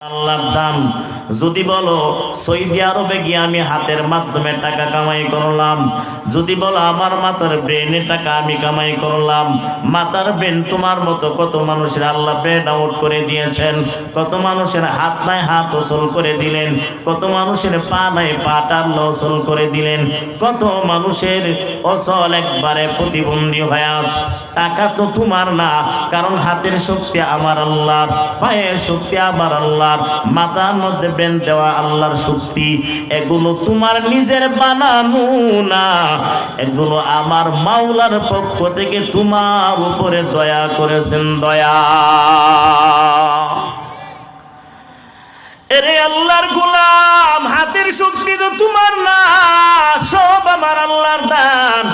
আল্লাহর দান। যদি বলো সৌদি আরবে গিয়ে আমি হাতের মাধ্যমে টাকা কামাই করলাম, যদি বলো আমার মাথার ব্রেনে টাকা আমি কামাই করলাম, মাথার ব্রেন তোমার মতো কত মানুষের আল্লাহ ব্রেন আউট করে দিয়েছেন, কত মানুষের হাত নাই হাত ওসল করে দিলেন, কত মানুষের পা নাই পাটা আল্লাহ ওসল করে দিলেন, কত মানুষের অসল একবারে প্রতিবন্ধী হয়ে আছে। টাকা তো তোমার না, কারণ হাতের শক্তি আমার আল্লাহর, পায়ের শক্তি আমার আল্লাহর, মাথার মধ্যে ব্রেন দেওয়া আল্লাহর শক্তি। এগুলো তোমার নিজের বানানো না, এগুলো আমার মাওলার পক্ষ থেকে তোমার উপরে দয়া করেছেন। দয়া। এরে আল্লাহর গোলাম, হাতের শক্তি তো তোমার না, সব আমার আল্লাহর দান।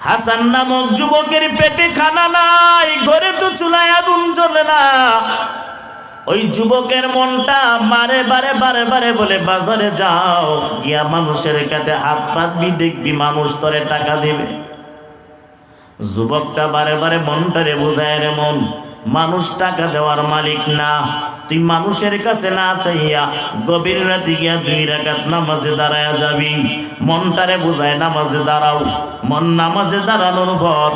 হাসান নামক যুবকের পেটে খানা নাই, ঘরে তো চুলায় আগুন জ্বলে না। ওই যুবকের মনটা বারে বারে বারে বারে বলে বাজারে যাও, গিয়া মানুষের কাছে হাত পাতবি, দেখবি মানুষ তোরে টাকা দিবে। যুবকটা বারে বারে মনটারে বোঝায়, রে মন, মানুষ টাকা দেওয়ার মালিক না, তুই মানুষের কাছে না চাইয়া গভীর রাতে গিয়া 2 রাকাত নামাজে দাঁড়ায়া যাবি। মনটারে বোঝায় নামাজে দাঁড়াও। মন নামাজে দাঁড়ানোর পর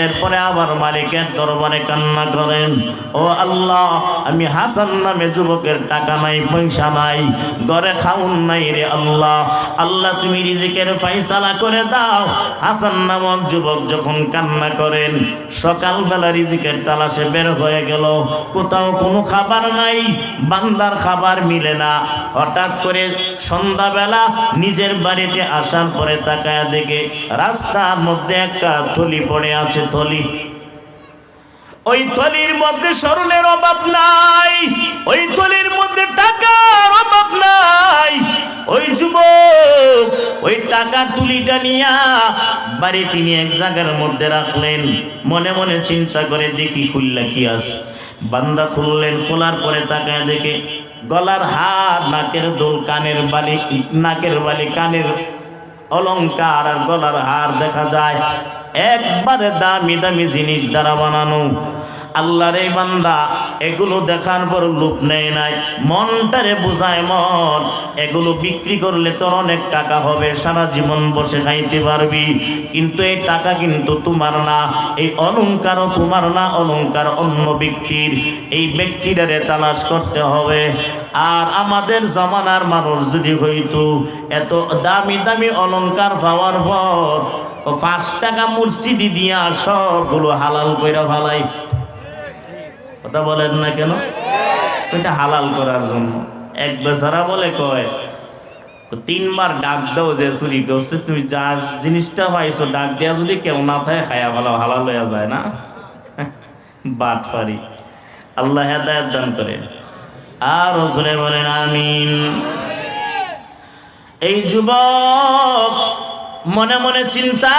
এরপরে আবার মালিকের দরবারে কান্না করেন, ও আল্লাহ, আমি হাসান নামে যুবকের টাকা নাই, পয়সা নাই, ঘরে খাউন নাই রে আল্লাহ, আল্লাহ তুমি রিজিকের ফয়সালা করে দাও। হাসান নামক যুবক যখন কান্না করেন, সকালবেলা রিজিকের তালাশে বের হয়ে গেল, কোথাও কোনো খাবার নাই, বান্দার খাবার মিলে না। হঠাৎ করে সন্ধ্যাবেলা নিজের বাড়িতে আসার পরে তাকায়া দেখে রাস্তার মধ্যে একটা থলি পড়ে আছে। থলি, ওই থলির মধ্যে স্মরণের অভাব নাই, ওই থলির মধ্যে টাকার অভাব নাই। ওই যুবক ওই টাকা তুলিটা নিয়া বাড়ি তিনি এক জায়গার মধ্যে রাখলেন। মনে মনে চিন্তা করে দেখি খুললা কি আছে। বান্দা খুললেন, খোলার পরে তাকায় দেখে গলার হার, নাকের দুল, কানের বালি, নাকের বালি, কানের অলংকার আর গলার হার দেখা যায়। একবারে দামি দামি জিনিস দ্বারা বানানো। আল্লাহর এই বান্দা এগুলো দেখার পর লোভ নেয় নাই, মনটারে বুঝায়, মন, এগুলো বিক্রি করলে তোর অনেক টাকা হবে, সারা জীবন বসে খাইতে পারবি, কিন্তু এই টাকা কিন্তু তোমার না, এই অলংকারও তোমার না, অলংকার অন্য ব্যক্তির। এই ব্যক্তিটারে তালাশ করতে হবে। আর আমাদের জমানার মানুষ যদি হইতো এত দামি দামি অলংকার পাওয়ার পর 5 টাকা মসজিদে দিয়া সবগুলো হালাল কইরা ফালাই। কথা বলেন না কেন? এটা হালাল করার জন্য। এক বেচারা বলে, কয় 3 বার ডাক দাও যে চুরি করছিস, তুমি যার জিনিসটা পাইছো ডাক দেয়া যদি কেউ না থাকে খায়া ভালো, হালাল হয়ে যায় না। বাট পারি। আল্লাহ হেদায়েত দান করেন। আর জোরে বলেন আমিন। এই যুবক মনে মনে চিন্তা,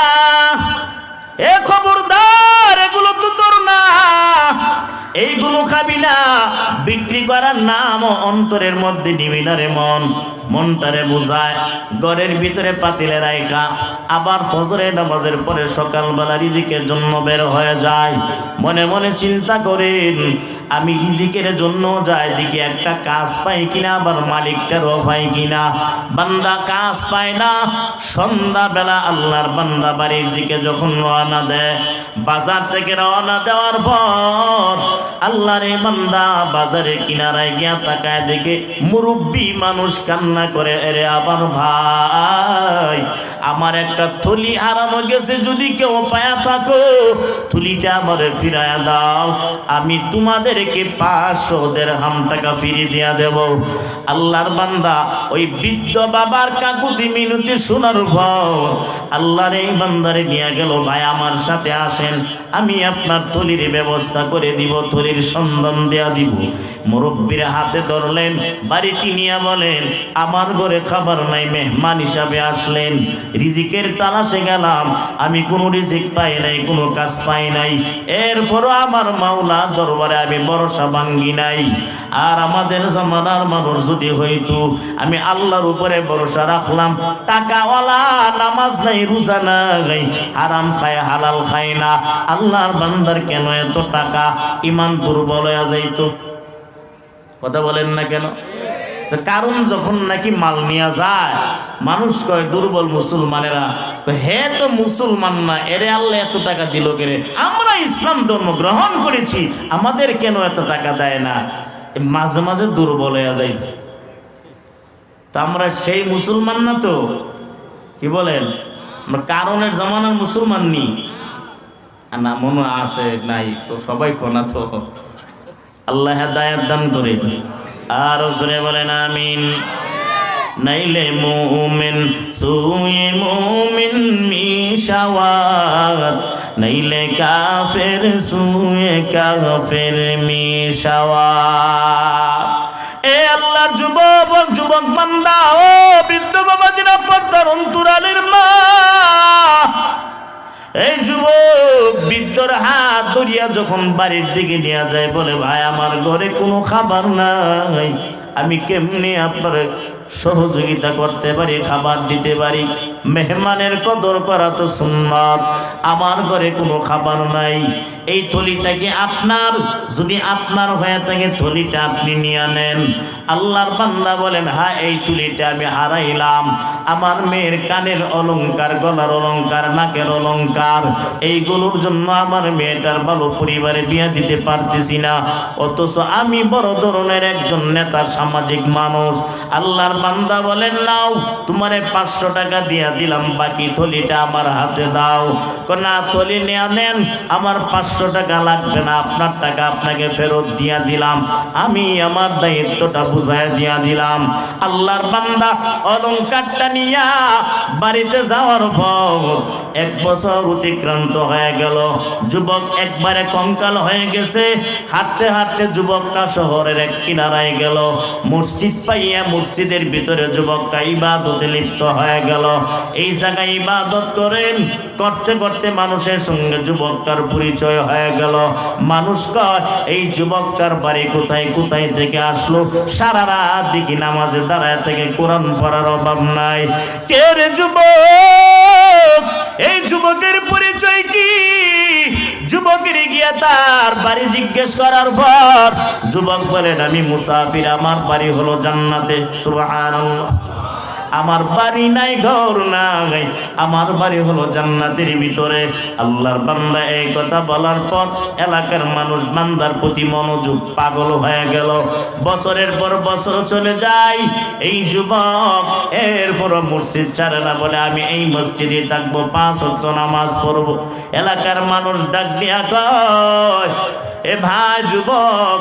এ খবরদার, এগুলো তো তোর না, এইগুলো খাবি না। বিক্রি করার নাম অন্তরের মধ্যে নিবি না রে মন। মনটারে বুঝায়, ঘরের ভিতরে পাতিলে রাইখা আবার ফজরের নামাজের পরে সকালবেলা রিজিকের জন্য বের হয়ে যায়। মনে মনে চিন্তা করেন, আমি রিজিকের জন্য যাই, দেখি একটা কাজ পাই কিনা, আবার মালিকটারও পাই কিনা। বান্দা কাজ পায় না। সন্ধ্যাবেলা আল্লাহর বান্দা বাড়ির দিকে যখন রওনা দেয়, বাজার থেকে রওনা দেওয়ার পর আল্লাহর এই বান্দা বাজারের কিনারায় গিয়া তাকায় দেখে মুরব্বী মানুষ কান্না করে, এরে আবার ভাই, আমার একটা থলি হারানো গেছে, যদি কেউ পায়া থাকো থলিটা আমারে ফিরায়া দাও, আমি তোমাদেরকে 500 দিরহাম টাকা ফিরিয়ে দিয়া দেব। আল্লাহর বান্দা ওই বৃদ্ধ বাবার কাকুতি মিনতি শোনার পর আল্লাহর এই বান্দারে নিয়ে গেল, ভাই আমার সাথে আসেন, আমি আপনার থলির ব্যবস্থা করে দিব, থলির সন্ধান দেয়া দিব। মুরব্বীর হাতে ধরলেন, বাড়িতে নিয়ে বলেন, আমার ঘরে খাবার নাই, মেহমান হিসাবে আসলেন, রিজিকের তালাশে গেলাম, আমি কোনো রিজিক পাই নাই, কোনো কাজ পাই নাই, এরপরও আমার মাওলা দরবারে আমি ভরসা ভাঙ্গি নাই। আর আমাদের জমানার মানুষ যদি হইতো, আমি আল্লাহর উপরে ভরসা রাখলাম, টাকাওয়ালা, নামাজ নাই, রোজা নাই, হারাম খায়, হালাল খায় না, আল্লাহর বান্দার কেন এত টাকা? ইমান দুর্বল হয়ে যাইতো। কথা বলেন না কেন? কারণ যখন নাকি মাল নিয়ে যায়, মানুষ কয় দুর্বল মুসলমানেরা, হে তো মুসলমান না, এরে আল্লাহ এত টাকা দিল কেরে, আমরা ইসলাম ধর্ম গ্রহণ করেছি, আমাদের কেন এত টাকা দেয় না? মাঝে মাঝে দুর্বল হয়ে যাইত। তা আমরা সেই মুসলমান না তো, কি বলেন? আমরা কারণের জমানার মুসলমান নি না, মনে আছে নাই সবাই কোনা তো। আল্লাহ হেদায়েত দান করে। আর জোরে বলেন আমিন। নাইলে মুমিন সুয়ে মুমিন মিশাওয়াত, নাইলে কাফের সুয়ে কাফের মিশাওয়াত। এ আল্লাহর যুবক বান্দা, ও বৃদ্ধ বাবাজিরা, পর্দার অন্তরালের মা, এই যুবক বৃদ্ধর হাত ধরিয়া যখন বাড়ির দিকে নিয়ে যায়, বলে ভাই আমার ঘরে কোনো খাবার নাই, আমি কেমনে আপনার সহযোগিতা করতে পারি, খাবার দিতে পারি? মেহমানের কদর করা তো সুন্নাত, আমার ঘরে কোনো খাবার নাই, এই থলিটাকে আপনার, যদি আপনার হয়ে থাকে থলিটা আপনি নিয়ে নেন। আল্লাহর বান্দা বলেন, হ্যাঁ এই থলিটা আমি হারাইলাম, আমার মেয়ের কানের অলংকার, গলার অলংকার, নাকের অলংকার, এইগুলোর জন্য আমার মেয়েটার ভালো পরিবারে বিয়ে দিতে পারতেছি না, অথচ আমি বড় ধরনের একজন নেতা, সামাজিক মানুষ। আল্লাহর বান্দা বলেন, নাও তোমারে 500 টাকা দিয়া দিলাম, বাকি থলিটা আমার হাতে দাও। না, থলি নিয়ে নেন, আমার 500 টাকা লাগবে না, আপনার টাকা আপনাকে ফেরত দিয়া দিলাম, আমি আমার দায়িত্বটা বুঝাইয়া দিয়া দিলাম। আল্লাহর বান্দা অলংকারটা নিয়া বাড়িতে যাওয়ার পর 1 বছর অতিক্রান্ত হয়ে গেল, যুবক একবারে কঙ্কাল হয়ে গেছে। হাঁটতে হাঁটতে যুবকটা শহরের এক কিনারায় গেল, মসজিদ পাইয়া মসজিদের ভিতরে যুবকটা ইবাদতে লিপ্ত হয়ে গেল। এই জায়গায় ইবাদত করেন, করতে করতে মানুষের সঙ্গে যুবকটার পরিচয় হয়ে গেল। মানুষ কয়, এই যুবকটার বাড়ি কোথায় কোথায় থেকে আসলো, সারা রাত দেখি নামাজে দাঁড়ায় থেকে, কোরআন পড়ার অভাব নাই। কে রে যুবক? এই যুবকের পরিচয় কি? যুবকের গিয়া তার বাড়ি জিজ্ঞেস করার পর যুবক বলেন, আমি মুসাফির, আমার বাড়ি হলো জান্নাতে। সুবহানাল্লাহ। আমার বাড়ি নাই, ঘর নাই, আমার বাড়ি হলো জান্নাতের ভিতরে। আল্লাহর বান্দা এই কথা বলার পর এলাকার মানুষ বান্দার প্রতি মনোযোগ পাগল হয়ে গেল। বছরের পর বছর চলে যায়, এই যুবক এরপর মসজিদ ছাড়ে না, বলে আমি এই মসজিদে থাকবো, 5 ওয়াক্ত নামাজ পড়বো। এলাকার মানুষ ডাক দিয়া কয়, এ ভাই যুবক,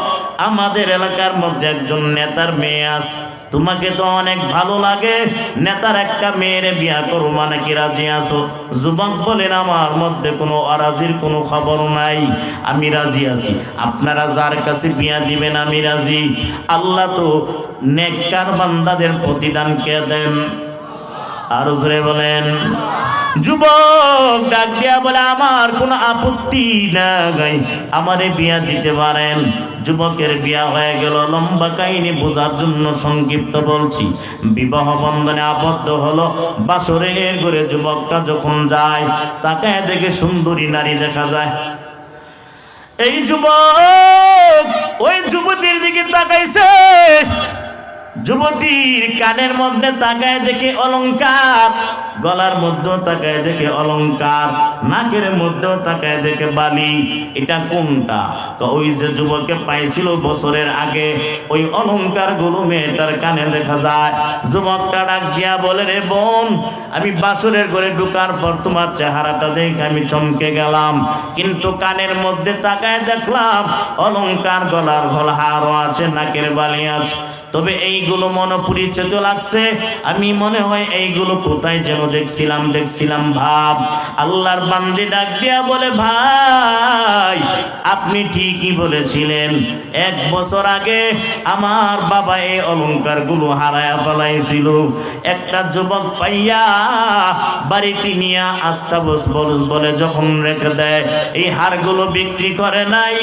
আমাদের এলাকার মধ্যে একজন নেতার মেয়ে আছে, তোমাকে তো অনেক ভালো লাগে, নেতার একটা মেয়েরে বিয়া করো, মানে কি রাজি আছো? যুবক বলেন, আমার মধ্যে কোনো অরাজির কোনো খবর নাই, আমি রাজি আছি, আপনারা যার কাছে বিয়া দিবেন আমি রাজি। আল্লাহ তো নেককার বান্দাদের প্রতিদান কে দেন? আর জোরে বলেন। যুবক ডাক দিয়া বলে, আমার কোনো আপত্তি নাই, আমারে বিয়া দিতে পারেন। যুবকের বিয়া হয়ে গেল। লম্বা কাহিনী বোঝার জন্য সংক্ষিপ্ত বলছি। বিবাহ বন্ধনে আবদ্ধ হলো। বাসরের ঘরে যুবকটা যখন যায়, তাকায় দেখে সুন্দরী নারী দেখা যায়। এই যুবক ওই যুবতীর দিকে তাকাইছে, যুবতীর কানের মধ্যে তাকায় দেখে অলংকার, গলার মধ্যেও তাকায় দেখে অলংকার, নাকের মধ্যেও তাকায় দেখে বালি। এটা কোনটা? তো ওই যে যুবককে পাইছিল বছরের আগে, ওই অলংকার গুলো মেয়েটার কানে দেখা যায়। যুবকটা ডাক দিয়া বলে, রে বোন, আমি বাসরের ঘরে ঢুকার পর তোমার চেহারাটা দেখে আমি চমকে গেলাম, কিন্তু কানের মধ্যে তাকায় দেখলাম অলংকার, গলার হারও আছে, নাকের বালি আছে। তবে এইগুলো মনোপরিচিত লাগছে, আমি মনে হয় এইগুলো কোথায় যেন দেখছিলাম ভাব। আল্লাহর বান্দি ডাক দিয়া বলে, ভাই আপনি ঠিকই বলেছিলেন, 1 বছর আগে আমার বাবা এই অলংকার গুলো হারায়া ফেলাইছিল। একটা যুবক পাইয়া বাড়িতে নিয়ে আস্থা বলে যখন রেখে দেয়, এই হারগুলো বিক্রি করে নাই।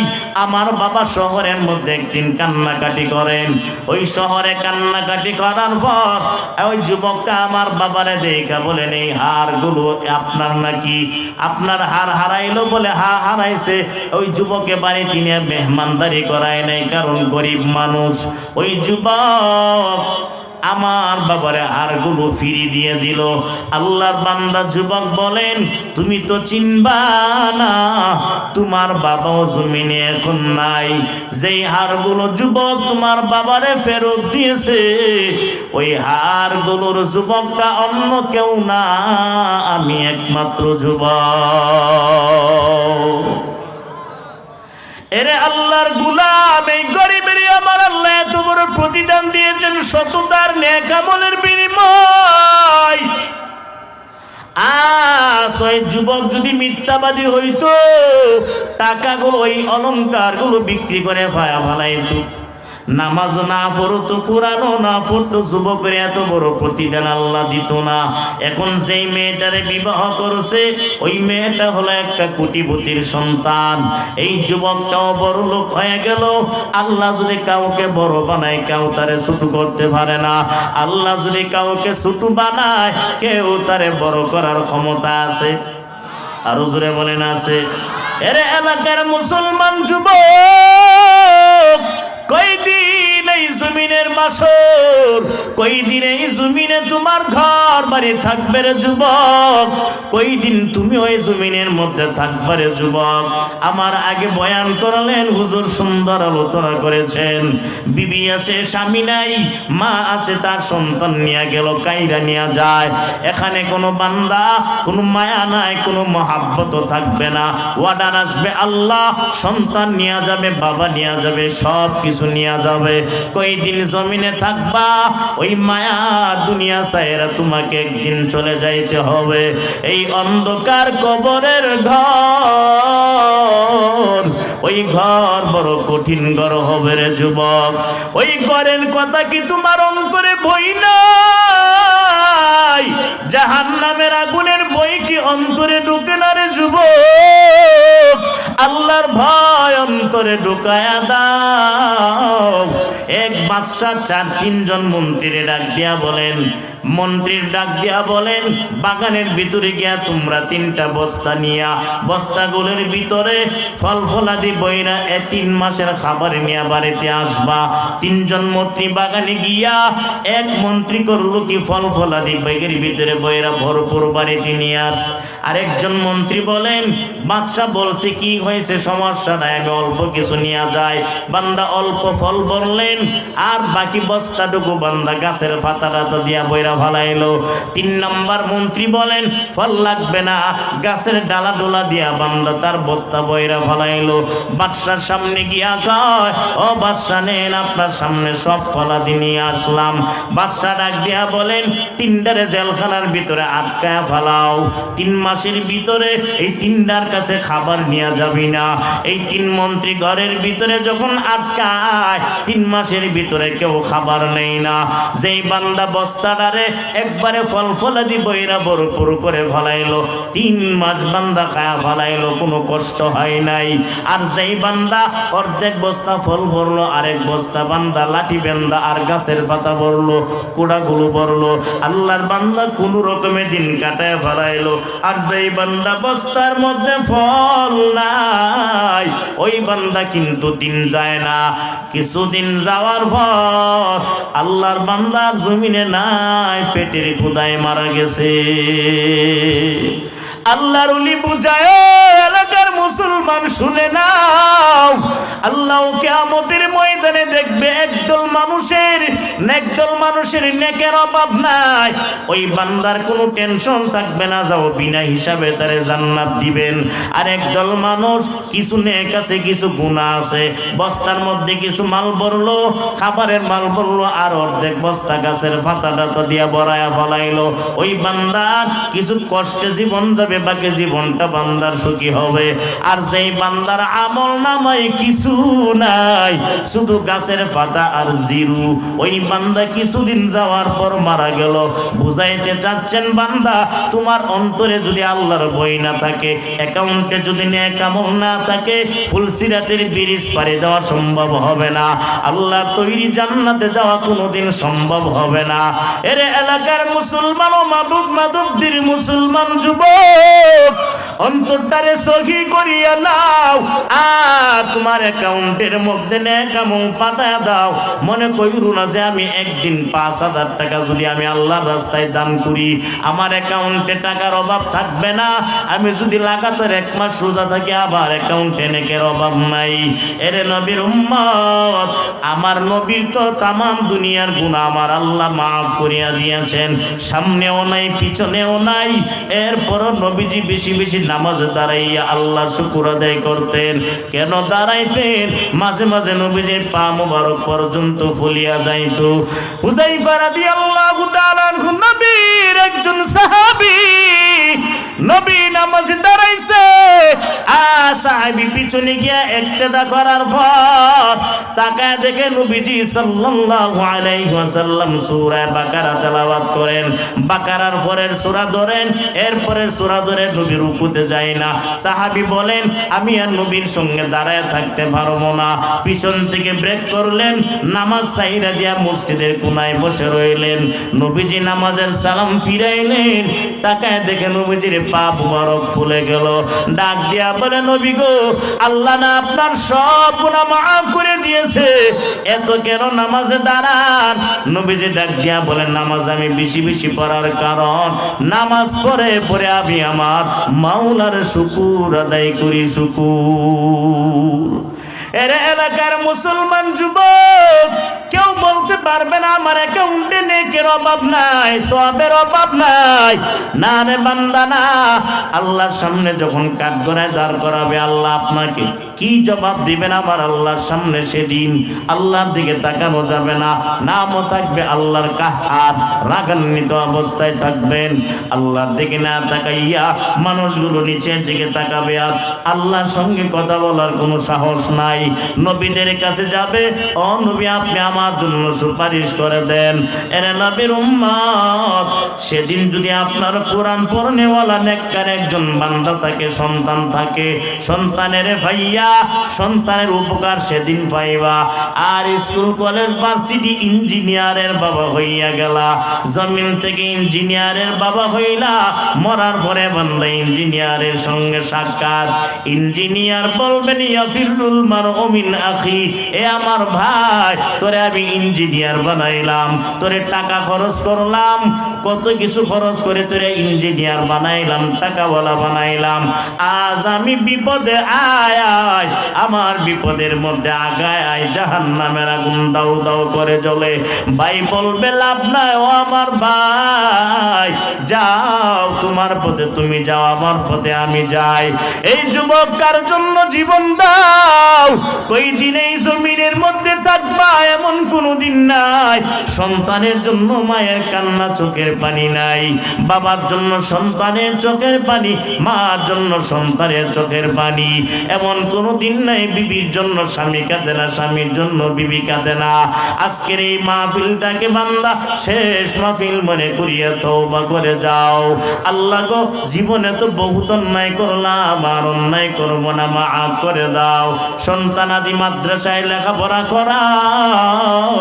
আমার বাবা শহরের মধ্যে একদিন কান্নাকাটি করেন, ওই শহরে কান্না কান্নাকাটি করার পর ওই যুবকটা আমার বাবারে দেখা বলেন, এই হারগুলো আপনার নাকি? আপনার হার হারাইলো বলে? হ্যাঁ হারাইছে। ওই যুবকে বাড়ি তিনি মেহমানদারি করায় নাই, কারণ গরিব মানুষ। ওই যুবক আমার বাবারে হারগুলো ফিরিয়ে দিয়ে দিল। আল্লাহর বান্দা যুবক বলেন, তুমি তো চিনবা না, তোমার বাবাও জমিনে এখন নাই। যেই হারগুলো যুবক তোমার বাবারে ফেরত দিয়েছে, ওই হারগুলোর যুবকটা অন্য কেউ না, আমি একমাত্র যুবক। এরে আল্লাহর গোলাম, এই গরিবের আমার আল্লাহ এত বড় প্রতিদান দিয়েছেন সততার নেক আমলের বিনিময়। ওই যুবক যদি মিথ্যাবাদী হইতো, টাকাগুলো ওই অলংকারগুলো বিক্রি করে ফালাইতো। নামাজ না পড়তো, কোরআনও না পড়তো, যুবকের এত বড় প্রতিদান আল্লাহ দিত না। এখন যেই মেয়েটারে বিবাহ করেছে, ওই মেয়েটা হলো একটা কোটিপতির সন্তান। এই যুবকটাও বড় লোক হয়ে গেল। আল্লাহ যদি কাউকে বড় বানায়, কেউ তারে ছোট করতে পারে না। আল্লাহ যদি কাউকে ছোট বানায়, কেউ তারে বড় করার ক্ষমতা আছে। আরো জোরে বলেন আছে? এর এলাকার মুসলমান যুবক, কয়দিন এই জমিনের বাসর, কয়দিন এই জমিনে তোমার ঘর বাড়ি থাকবে রে যুবক? কয়দিন তুমি ওই জমিনের মধ্যে থাকবে রে যুবক? আমার আগে বয়ান করলেন হুজুর, সুন্দর আলোচনা করেছেন। বিবি আছে, স্বামী নাই, মা আছে, তার সন্তান নিয়ে গেল, কাইরা নিয়ে যায়। এখানে কোনো বান্দা, কোনো মায়া নাই, কোনো মহাব্বত থাকবে না। ওয়ার্ডার আসবে, আল্লাহ সন্তান নিয়ে যাবে, বাবা নিয়ে যাবে, সব কিছু নিয়ে যাবে। কয়দিন জমিনে থাকবা? ওই মায়া দুনিয়া ছাইরা তোমাকে একদিন চলে যাইতে হবে। এই অন্ধকার কবরের ঘর, ওই ঘর বড় কঠিন ঘর হবে রে যুবক। ওই ঘরের কথা কি তোমার অন্তরে বই নাই? জাহান্নামের আগুনের বই কি অন্তরে ঢুকে না রে যুবক? আল্লাহর ভয় অন্তরে ঢুকায়া দাও। এক বাদশা 4-3 মন্ত্রীরে ডাক দিয়া বলেন, মন্ত্রীর ডাক দিয়া বলেন, বাগানের ভিতরে গিয়া তোমরা 3টা বস্তা নিয়া, বস্তাগুলোর ভিতরে ফল ফলাদি বইরা 3 মাসের খাবার নিয়ে বাড়িতে আসবা। 3 মন্ত্রী বাগানে গিয়া, এক মন্ত্রী করলো কি ফল ফলাদি ব্যাগের ভিতরে বইরা ভরপুর বাড়িতে নিয়ে আস। আরেকজন মন্ত্রী বলেন, বাদশা বলছে কি হয়েছে, সমস্যা নাই, আমি অল্প কিছু নিয়ে যাই। বান্দা অল্প ফল বললেন, আর বাকি বস্তাটুকু বান্দা গাছের পাতা দিয়া বইরা ফালাইলো। 3 নম্বর মন্ত্রী বলেন, ফল লাগবে না, গাছের ডালা ডোলা দিয়া বান্দা তার বস্তা বইরা ফালাইলো। বাদশার সামনে গিয়া কয়, ও বাদশা, নেন আপনার সামনে সব ফলাদি নিয়ে আসলাম। বাদশা ডাক দিয়া বলেন, 3টারে জেলখানার ভিতরে আটকায়া ফালাও। 3 মাসের ভিতরে এই 3টার কাছে খাবার নিয়ে যাবি না। এই 3 মন্ত্রী ঘরের ভিতরে যখন আটকায়, 3 মাসের ভিতরে কেউ খাবার নেই না। যেই বান্দা বস্তাটারে একবারে ফল ফলাদি বইরা ভরপুর করে ফলাইলো, 3 মাস বান্দা খায়া ফলাইলো, কোনো কষ্ট হয় নাই। আর যেই বান্দা অর্ধেক বস্তা ফল ভরলো, আরেক বস্তা বান্দা লাঠি বেন্দা আর গাছের পাতা ভরলো, কুড়াগুলো ভরলো, আল্লাহর বান্দা কোনো রকমে দিন কাটায় ফলাইলো। আর যেই বান্দা বস্তার মধ্যে ফল নাই, ওই বান্দা কিন্তু দিন যায় না। কিছুদিন যাওয়ার পর আল্লাহর বান্দার জমিনে নাই, পেটের ক্ষুধায় মারা গেছে। আল্লাহর ওলি বুঝায়, এলাকার মুসলমান শুনে নাও, আল্লাহ কিয়ামতের ময়দানে দেখবে একদল মানুষের নেকের অভাব নাই। ওই বান্দার কোনো টেনশন থাকবে না, যাও বিনা হিসাবে তারে জান্নাত দিবেন। আর একদল মানুষ কিছু নেক আছে, কিছু গুনাহ আছে, বস্তার মধ্যে কিছু মাল ভরলো, খাবারের মাল ভরলো, আর অর্ধেক বস্তা গাছের পাতা দিয়া ভরায়া ফলাইলো। ওই বান্দার কিছু কষ্টে জীবন যাবে, বাকি জীবনটা বান্দার সুখী হবে। আর যেই বান্দার আমল নামায় কিছু নাই, শুধু গাছের পাতা আর জিরু, ওই বান্দা কিছুদিন যাওয়ার পর মারা গেল। বুঝাইতে চাচ্ছেন বান্দা তোমার অন্তরে যদি আল্লাহর ভয় না থাকে, অ্যাকাউন্টে যদি নেক আমল না থাকে, ফুলসিরাতের ব্রিজ পাড়ি দেওয়া সম্ভব হবে না, আল্লাহ তৈরি জান্নাতে যাওয়া কোনোদিন সম্ভব হবে না। এর এলাকার মুসলমান ও মাদুবদের মুসলমান যুবক, অন্তরটারে সহি করিয়া নাও আর তোমার অ্যাকাউন্টের মধ্যে নেক আমল পাঠায় দাও। মনে কইরু না যে আমি একদিন 5,000 টাকা যদি আমি আল্লাহর রাস্তায় দান করি আমার অ্যাকাউন্টে টাকার অভাব থাকবে না, আমি যদি লাগাতার 1 মাস রোজা থাকি আবার অ্যাকাউন্টে নেকের অভাব নাই। এরে নবীর উম্মত, আমার নবীর তো তামাম দুনিয়ার গুনাহ আমার আল্লাহ মাফ করিয়া দিয়েছেন, সামনেও নাই পিছনেও নাই। এরপরও নবীজি বেশি বেশি নামাজে দাঁড়াইয়া আল্লাহ শুকর আদায় করতেন। কেন দাঁড়াইতেন? মাঝে মাঝে নবীজির পা মোবারক পর্যন্ত ফুলিয়া যাইত। হুযায়ফা রাদিয়াল্লাহু তাআলা আনহু নবীর একজন সাহাবী, নবী নামাজে দাঁড়াইছে আর সাহাবী পিছনে গিয়া ইক্তেদা করার পর তাকায় দেখে নবীজি সাল্লাল্লাহু আলাইহি ওয়াসাল্লাম সূরা বাকারা তেলাওয়াত করেন। বাকারার পরের সূরা ধরেন, এরপরের সূরা ধরে নবী রুকুতে যায় না। সাহাবী বলেন আমি আর নবীর সঙ্গে দাঁড়ায় থাকতে পারবো না, পিছন থেকে ব্রেক করলেন, নামাজ সাইরা দিয়া মসজিদের কোনায় বসে রইলেন। নবীজি নামাজের সালাম ফিরাইলেন, তাকায় দেখে নবীজির পা মুবারক ফুলে গেল। ডাক দিয়া বলে নবী গো, আল্লাহ না আপনার সব গুনাহ মাফ করে দিয়েছে, এত কেন নামাজে দাঁড়ান? নবীজি ডাক দিয়া বলেন নামাজ আমি বেশি বেশি পড়ার কারণ নামাজ পড়ে পড়ে আমি আমার মাওলার শুকুর আদায় করি, শুকুর। এর এলাকার মুসলমান যুবক, কেউ বলতে পারবে না আমার অ্যাকাউন্টে নেকের অভাব নাই, সওয়াবের অভাব নাই। না রে বান্দা না, আল্লাহর সামনে যখন কাঠগড়ায় দাঁড় করাবে আল্লাহ আপনাকে কি জবাব দিবেন আমার আল্লাহর সামনে? সেদিন আল্লাহর দিকে তাকানো যাবে না, নামও থাকবে আল্লাহর কাহার, রাগান্বিত অবস্থায় থাকবেন। আল্লাহর দিকে না তাকাইয়া মানুষগুলো নিচের দিকে তাকাবে আর আল্লাহর সঙ্গে কথা বলার কোনো সাহস নাই। নবীদের কাছে যাবে, ও নবী আপনি আমার জন্য সুপারিশ করে দেন। এরে নবীর উম্মত, সেদিন যদি আপনার কোরআন পড়নেওয়ালা নেককার একজন বান্দা থাকে, সন্তান থাকে, সন্তানের ভাইয়া সন্তানের উপকার সেদিন পাইবা। আর স্কুল কলেজ ভার্সিটি ইঞ্জিনিয়ারের বাবা হইয়া গেলা, জমিন থেকে ইঞ্জিনিয়ারের বাবা হইলা, মরার পরে বান্দা ইঞ্জিনিয়ারের সঙ্গে সাক্ষাৎ। ইঞ্জিনিয়ার বলবেন ইয়াফিরুল মারউ মিন আখি, এ আমার ভাই তোরে আমি ইঞ্জিনিয়ার বানাইলাম, তোরে টাকা খরচ করলাম, কত কিছু খরচ করে তোরে ইঞ্জিনিয়ার বানাইলাম, টাকাওয়ালা বানাইলাম, আজ আমি বিপদে আয় আয়, আমার বিপদের মধ্যে আগায় আয়, জাহান্নামের আগুন দাউ দাউ করে জ্বলে। ভাই বলবে লাভ নাই, ও আমার ভাই যাও, তোমার পথে তুমি যাও, আমার পথে আমি যাই। এই যুবক কার জন্য জীবন দাও, কই দিন এই জমিনের মধ্যে থাকবা এমন কোনো দিন নাই সন্তানের জন্য মায়ের কান্না চোখের পানি নাই, বাবার জন্য সন্তানের চোখের পানি, মার জন্য সন্তানের চোখের পানি, এমন কোনো দিন নাই বিবির জন্য স্বামী কাঁদে না, স্বামীর জন্য বিবি কাঁদে না। আজকের এই মাহফিলটাকে বান্দা শেষ মাহফিল মনে করিয়া তওবা করে যাও। আল্লাহ গো, জীবনে তো বহুত অন্যায় করলাম, আর অন্যায় করবো না, মাফ করে দাও। সন্তানাদি মাদ্রাসায় লেখাপড়া করাও,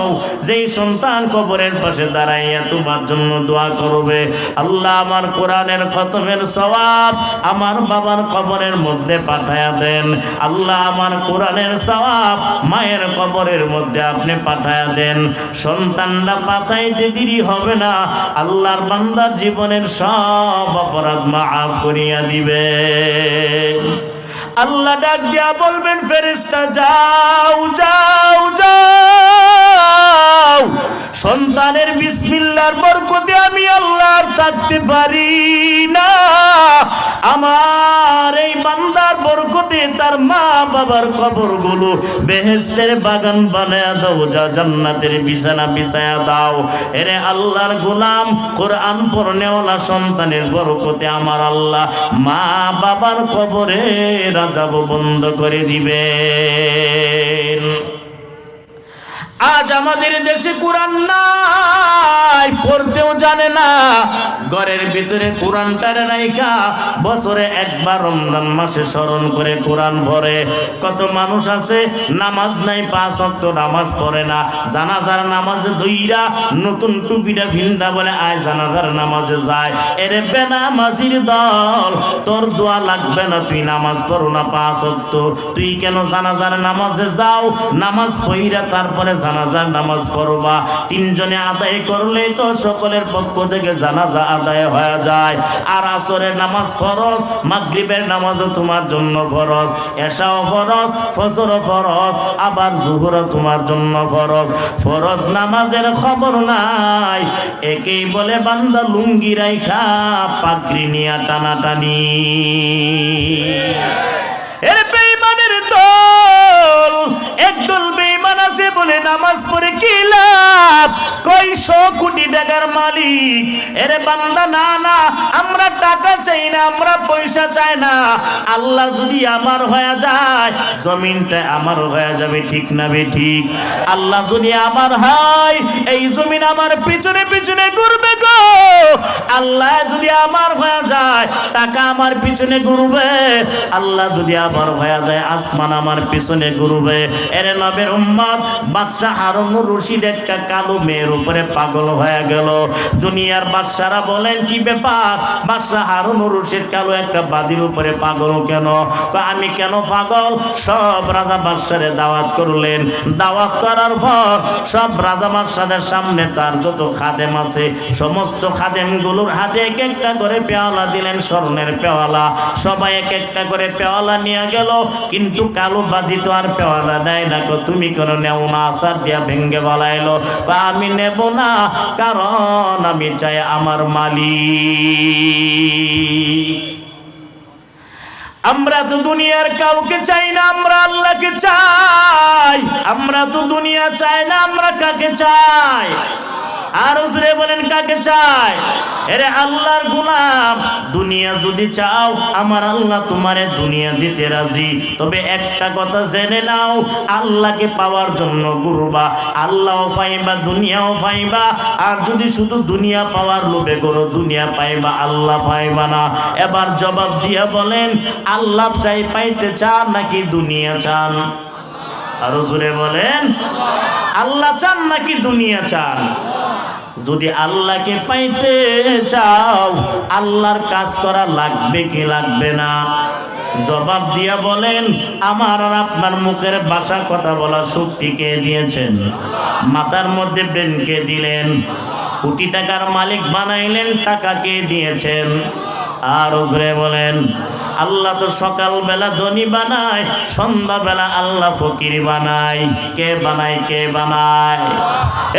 যেই সন্তান কবরের পাশে দাঁড়াইয়া তোমার জন্য দোয়া করবে, আল্লাহ আমার কোরআনের খতমের সওয়াব আমার বাবার কবরের মধ্যে পাঠায়া দেন। আল্লাহ আমার কোরআনের সওয়াব মায়ের কবরের মধ্যে আপনি পাঠায়া দেন। সন্তানরা পাঠাইতে দেরি হবে না, আল্লাহর বান্দার জীবনের সব অপরাধ মাফ করিয়া দিবে। আল্লাহ ডাক দিয়া বলবেন ফেরেশতা যাও যাও যাও, সন্তানের বিসমিল্লাহর বরকতে আমি আল্লাহ আর থাকতে পারি না, আমার এই বান্দার বরকতে তার মা বাবার কবরগুলো বেহেশতের বাগান বানায়া দাও, যা জান্নাতের বিছানা বিছায়া দাও। এরে আল্লাহর গোলাম, কোরআন পড়নেওয়ালা সন্তানের বরকতে আমার আল্লাহ মা বাবার কবরে রাজাব বন্ধ করে দিবেন। আজ আমাদের দেশে কোরআন নাই, পড়তেও জানে না। ঘরের ভিতরে কোরআনটারে রাইখা বছরে একবার রমজান মাসে স্মরণ করে কোরআন পড়ে। কত মানুষ আছে নামাজ নাই, 5 ওয়াক্ত নামাজ পড়ে না। জানাজার নামাজে দইরা নতুন টুপিটা ভিন্দা বলে আয় জানাজার নামাজে যায়। এরে বেনামাজির দল, তোর দোয়া লাগবে না, তুই নামাজ পড়ো না 5 ওয়াক্ত। তুই কেন জানাজার নামাজে যাও? নামাজ পড়িরা তারপরে জানাজার নামাজ পড়বা। 3 জনে আদায় করলেই তো সকলের পক্ষ থেকে জানাজা আদায় হয়ে যায়। আর আসরের নামাজ ফরজ, মাগরিবের নামাজও তোমার জন্য ফরজ, এশাও ফরজ, ফজরও ফরজ, আবার জোহরও তোমার জন্য ফরজ। ফরজ নামাজের খবর নাই, একেই বলে বান্দা লুঙ্গি রাইখা পাগড়ি নিয়া টানাটানি। এর বেঈমানের দল, একদল বেঈমান আছে বলে নামাজ পড়ে কি লাভ? কয়শো কোটি টাকার মালিক। এরে বান্দা না না, আমরা টাকা চাই না, আমরা পয়সা চাই না। আল্লাহ যদি আমার হয়ে যায়, জমিনটা আমার হয়ে যাবে, ঠিক না বে ঠিক? আল্লাহ যদি আমার হয়, এই জমিন আমার পিছনে পিছনে ঘুরবে গো। আল্লাহ যদি আমার হয়ে যায়, টাকা আমার পিছনে ঘুরবে। আল্লাহ যদি আমার হয়ে যায়, আসমান আমার পিছনে ঘুরবে। এরে নবের উম্মত বাদশাহ হারুনুর রশিদ একটা কালো মেয়ের উপরে পাগল হয়ে গেল। দুনিয়ার বাদশারা বলেন কি ব্যাপার? বাদশাহ হারুনুর রশিদ কালো একটা বাদীর উপরে পাগল কেন? আমি কেন পাগল? সব রাজা বাদশারে দাওয়াত করলেন। দাওয়াত করার পর সব রাজা বাদশাদের সামনে তার যত খাদেম আছে সমস্ত খাদেমগুলোর হাতে এক একটা করে পেয়ালা দিলেন, স্বর্ণের পেয়ালা। সবাই এক একটা করে পেয়ালা নিয়ে গেল, কিন্তু কালো বাদী তো আর পেয়ালা দেয় না। তুমি কেন নেও না? আসার দিয়া ভেঙ্গে বলাইলো, আমি নেব না, কারণ আমি চাই আমার মালিক। আমরা তো দুনিয়ার কাউকে চাই না, আমরা আল্লাহকে চাই। আমরা তো দুনিয়া চাই না, আমরা কাকে চাই? আর জোরে বলেন কাকে চাই? এরে আল্লাহর গোলাম, দুনিয়া যদি চাও আমার আল্লাহ তোমারে দুনিয়া দিতে রাজি। তবে একটা কথা জেনে নাও, আল্লাহকে পাওয়ার জন্য ঘুরবা, আল্লাহও পাইবা, দুনিয়াও পাইবা। আর যদি শুধু দুনিয়া পাওয়ার লোভে করো, দুনিয়া পাইবা, আল্লাহ পাইবা না। এবার জবাব দিয়া বলেন, আল্লাহ চাই পাইতে চান নাকি দুনিয়া চান? আরো জোরে বলেন, আল্লাহ চান নাকি দুনিয়া চান? যদি আল্লাহকে পাইতে চাও, আল্লাহর কাজ করা লাগবে কি লাগবে না? জবাব দিয়া বলেন, আমার আর আপনার মুখের ভাষা কথা বলার শক্তি কে দিয়েছেন? মাথার মধ্যে ব্রেন কে দিলেন? কোটি টাকার মালিক বানাইলেন, টাকা কে দিয়েছেন? আর জোরে বলেন, আল্লাহ তো সকালবেলা ধনী বানায়, সন্ধ্যাবেলা আল্লাহ ফকির বানায়। কে বানায়? কে বানায়?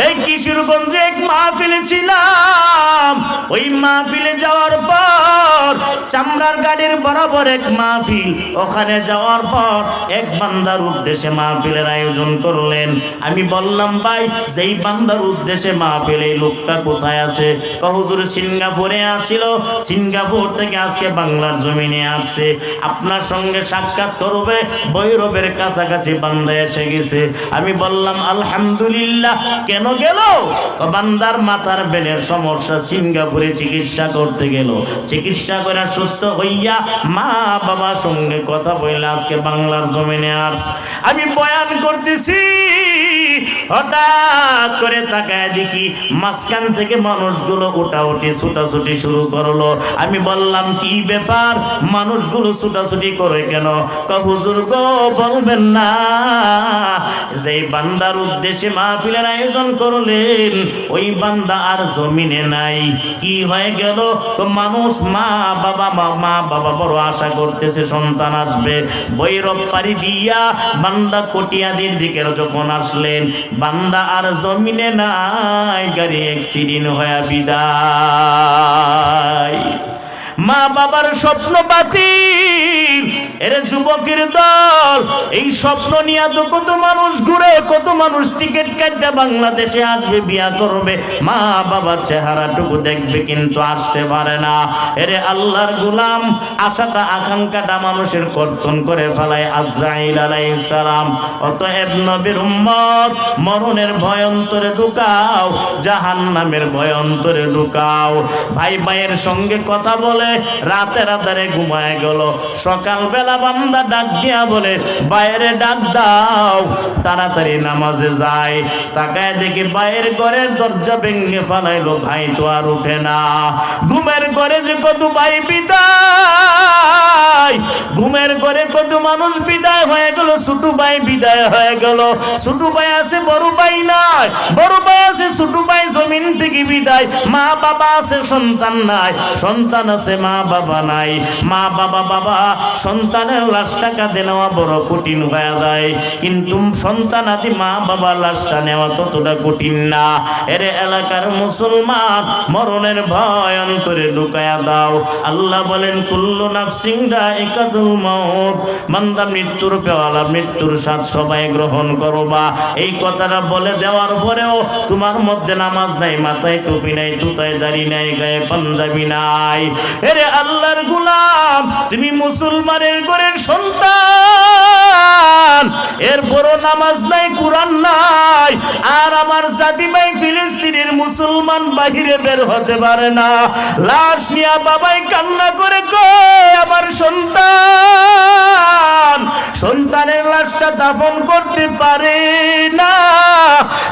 এই কিশোরগঞ্জে এক মাহফিলে ছিলাম। ওই মাহফিলে যাওয়ার পর চামড়ার গাড়ির বরাবর এক মাহফিল, ওখানে যাওয়ার পর এক বান্দার উদ্দেশ্যে মাহফিলের আয়োজন করলেন। আমি বললাম, ভাই যেই বান্দার উদ্দেশ্যে মাহফিল, এই লোকটা কোথায় আছে? হুজুর সিঙ্গাপুরে আসছিল, সিঙ্গাপুর থেকে আজকে বাংলার জমিনে আসছে, আপনার সঙ্গে সাক্ষাৎ করবে। ভৈরবের কাছাকাছি বান্দা এসে গেছে। আমি বললাম আলহামদুলিল্লাহ। কেন গেল? বান্দার মাথার ব্রেনের সমস্যা, সিঙ্গাপুরে চিকিৎসা করতে গেল। চিকিৎসা করে সুস্থ হইয়া মা বাবার সঙ্গে কথা বলে আজকে বাংলার জমিনে আসছে। আমি বয়ান করতেছি, হঠাৎ করে তাকায় দেখি মাঝখান থেকে মানুষগুলো ওটাউটি ছুটাছুটি শুরু করলো। আমি বললাম, কি ব্যাপার? মানুষগুলো ছুটাছুটি করে কেন? হুজুর গো বলবেন না, যেই বান্দার উদ্দেশ্যে মাহফিলের আয়োজন করলেন, ওই বান্দা আর জমিনে নাই। কি হয়ে গেল? মানুষ মা বাবা বড় আশা করতেছে সন্তান আসবে। ভৈরব পাড়ি দিয়া বান্দা কটিয়াদির দিকে যখন আসলেন, বান্দা আর জমিনে নাই, গাড়ি অ্যাক্সিডেন্ট হয়ে বিদায়। মা বাবার স্বপ্ন বাতিল, এরে যুবকের দল, এই স্বপ্ন নিয়ে তো কত মানুষ ঘুরে, কত মানুষ টিকিট কাটতে বাংলাদেশে আসবে, বিয়া করবে, মা বাবার চেহারাটুকু দেখবে, কিন্তু আসতে পারে না। এরে আল্লাহর গোলাম, আশাটা আকাঙ্ক্ষাটা মানুষের কর্তন করে ফেলায় আজরাইল আলাইহিস সালাম। অতএব নবীর উম্মত, মরণের ভয় অন্তরে ঢুকাও, জাহান্নামের ভয় অন্তরে ঢুকাও। ভাই ভাইয়ের সঙ্গে কথা বলে রাতে রাতারে ঘুমায় গেল, সকালবেলা বান্দা ডাক দিয়া বলে বাইরে ডাক দাও, তাড়াতাড়ি নামাজে যায়। তাকায় দেখি বাইরের ঘরের দরজা ভেঙে ফেলাইলো, ভাই তো আর উঠে না। ঘুমের ঘরে যে কত ভাই বিদায়, ঘুমের ঘরে কত মানুষ বিদায় হয়ে গেল, ছোট ভাই বিদায় হয়ে গেল। ছোট ভাই আছে, বড় ভাই নাই, বড় ভাই আছে, ছোট ভাই জমিন থেকে বিদায়। মা বাবা আছে, সন্তান নাই, সন্তান আছে, মা বাবা নাই। মা বাবা বাবা সন্তানের লাশটাকা নেওয়া বড় কঠিন হয়ে যায়, কিন্তু সন্তান আদি মা বাবার লাশটা নেওয়া ততটা কঠিন না। এরে এলাকার মুসলমান, মরণের ভয় অন্তরে ঢুকায়া দাও। আল্লাহ বলেন কুল্লু নাফসিন যায়িকাতুল মাউত, বান্দা মৃত্যুর পেয়ালা, মৃত্যুর স্বাদ সবাই গ্রহণ করবা। এই কথাটা বলে দেওয়ার পরেও তোমার মধ্যে নামাজ নাই, মাথায় টুপি নাই, তুতায় দাড়ি নাই, গায়ে পাঞ্জাবি নাই। এরে আল্লাহর গোলাম, তুমি মুসলমানের ঘরের সন্তান, এর বড় নামাজ নাই, কোরআন নাই, আর আমার জাতি ভাই ফিলিস্তিনের মুসলমান বাহিরে বের হতে পারে না। লাশ নিয়ে বাবাই কান্না করে কয় আমার সন্তান, সন্তানের লাশটা দাফন করতে পারে না।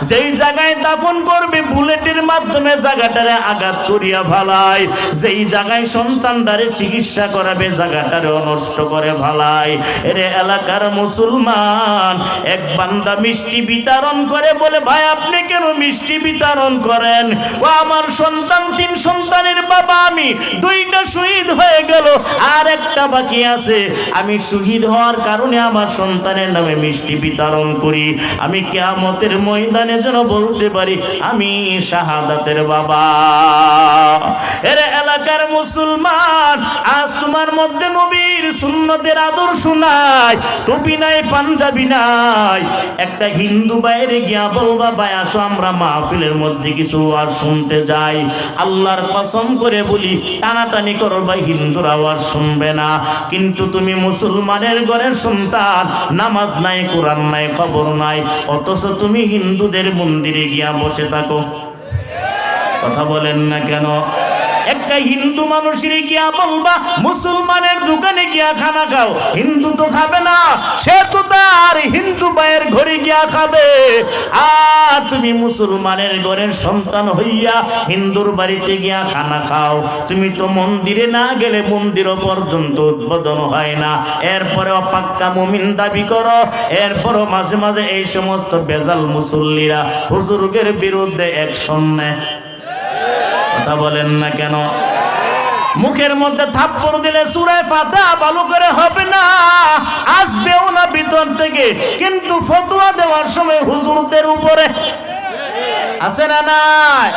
যেই জায়গায় দাফন করবে বুলেটের মাধ্যমে জায়গাটারে আঘাত করিয়া ফেলায়, যেই জায়গায় সন্তানটারে চিকিৎসা করাবে জায়গাটারে নষ্ট করে ফেলায়। এরে এলাকার মুসলমান, এক বান্দা মিষ্টি বিতরণ করে বলে ভাই আপনি কেন মিষ্টি বিতরণ করেন? আমার সন্তান, 3 সন্তানের বাবা আমি, 2টা শহীদ হয়ে গেল, আর একটা বাকি আছে। আমি শহীদ হওয়ার কারণে আমার সন্তানের নামে মিষ্টি বিতরণ করি, আমি কিয়ামতের ময়দানে যেন বলতে পারি আমি শাহাদাতের বাবা। এরে এলাকার মুসলমান, আজ তোমার মধ্যে নবীর সুন্নতের আদর্শ নাই, টুপি নাই, পাঞ্জাবি নাই। একটা হিন্দু বাইরে গিয়া বলবা ভাই আসো আমরা মাহফিলের মধ্যে কিছু আর শুনতে যাই, আল্লাহর কসম করে বলি টানাটানি করবা, হিন্দুর আওয়াজ শুনবে না। কিন্তু তুমি মুসলমানের ঘরের সন্তান, নামাজ নাই, কোরআন নাই, খবর নাই, অথচ তুমি হিন্দুদের মন্দিরে গিয়া বসে থাকো। কথা বলেন না কেন? একটা হিন্দু মানুষের গিয়া বলবা মুসলমানের দোকানে গিয়া খানা খাও, হিন্দু তো খাবে না, সে তো তার হিন্দু ভাইয়ের ঘরে গিয়া খাবে। আর তুমি মুসলমানের ঘরের সন্তান হইয়া হিন্দুর বাড়িতে গিয়া খানা খাও, তুমি তো মন্দিরে না গেলে মন্দিরও পর্যন্ত উদ্বোধন হয় না, এরপরেও পাক্কা মুমিন দাবি করো। এরপরও মাঝে মাঝে এই সমস্ত বেজাল মুসল্লিরা হুজুরের বিরুদ্ধে অ্যাকশন নেয়। কথা বলেন না কেন? মুখের মধ্যে থাপ্পড় দিলে সূরা ফাতিহা ভালো করে হবে না, আসবেও না ভিতর থেকে, কিন্তু ফতোয়া দেওয়ার সময় হুজুরদের উপরে আছে না নাই?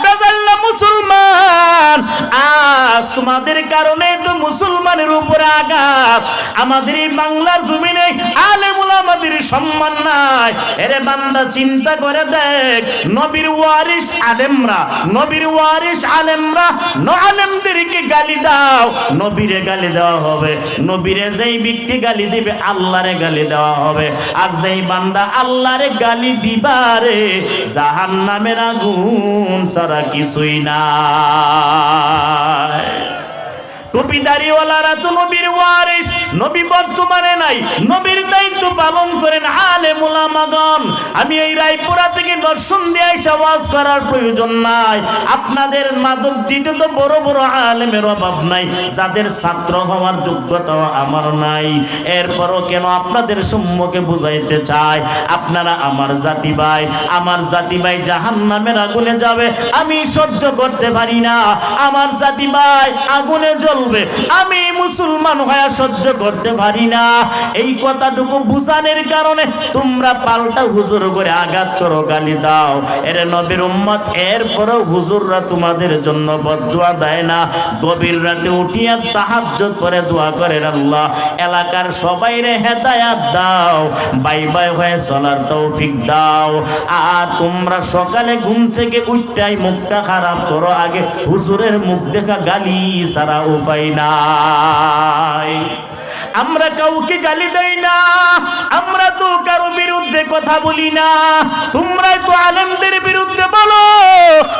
বেজাল্লা মুসলমান, আজ তোমাদের কারণে তো মুসলমানের উপরে আঘাত। আমাদের এই বাংলার জমিনে আলেম ওলামাদের সম্মান নাই। এরে বান্দা চিন্তা করে দেখ, নবীর ওয়ারিস আলেমরা, নবীর ওয়ারিস আলেমরা আলেমদেরকে গালি দাও, নবীরে গালি দেওয়া হবে। নবীরে যেই ব্যক্তি গালি দিবে আল্লাহরে গালি দেওয়া হবে। আর যেই বান্দা আল্লাহরে গালি দিবারে জাহান্নামের আগুন ছাড়া কিছুই না। টুপিদারিওয়ালারা তো নবীর ওয়ারিস, নবী বর্তমানে নাই, নবীর দায়িত্ব পালন করেন আলেম ওলামাগণ। আমি এই রায়পুরা থেকে দর্শন দিয়ে আওয়াজ করার প্রয়োজন নাই, আপনাদের মাদক দিতে তো বড় বড় আলেমের অভাব নাই, যাদের ছাত্র হওয়ার যোগ্যতাও আমার নাই। এরপরও কেন আপনাদের সম্মুখে বুঝাইতে চাই, আপনারা আমার জাতি ভাই, আমার জাতি ভাই জাহান্নামের আগুনে যাবে, আমি সহ্য করতে পারি না। আমার জাতি ভাই আগুনে জ্বলবে, আমি মুসলমান হয়ে সহ্য করতে পারি না। এই কথাটুকু বুঝানোর কারণে তোমরা পাল্টা হুজুর করে আঘাত করো, গালি দাও। এর নবীর উম্মত, এরপরেও হুজুররা তোমাদের জন্য বদদুয়া দেয় না? গভীর রাতে উঠিয়া তাহাজ্জুদ পড়ে দোয়া করেন, আল্লাহ এলাকার সবাইরে হেদায়াত দাও, বাই বাই হয়ে চলার তৌফিক দাও। আর তোমরা সকালে ঘুম থেকে উঠটাই মুখটা খারাপ করো, আগে হুজুরের মুখ দেখা গালি ছাড়া উপায় নাই। আমরা কাউকে গালি দেই না, আমরা তো কারো বিরুদ্ধে কথা বলি না। তোমরাই তো আলেমদের বিরুদ্ধে বলো,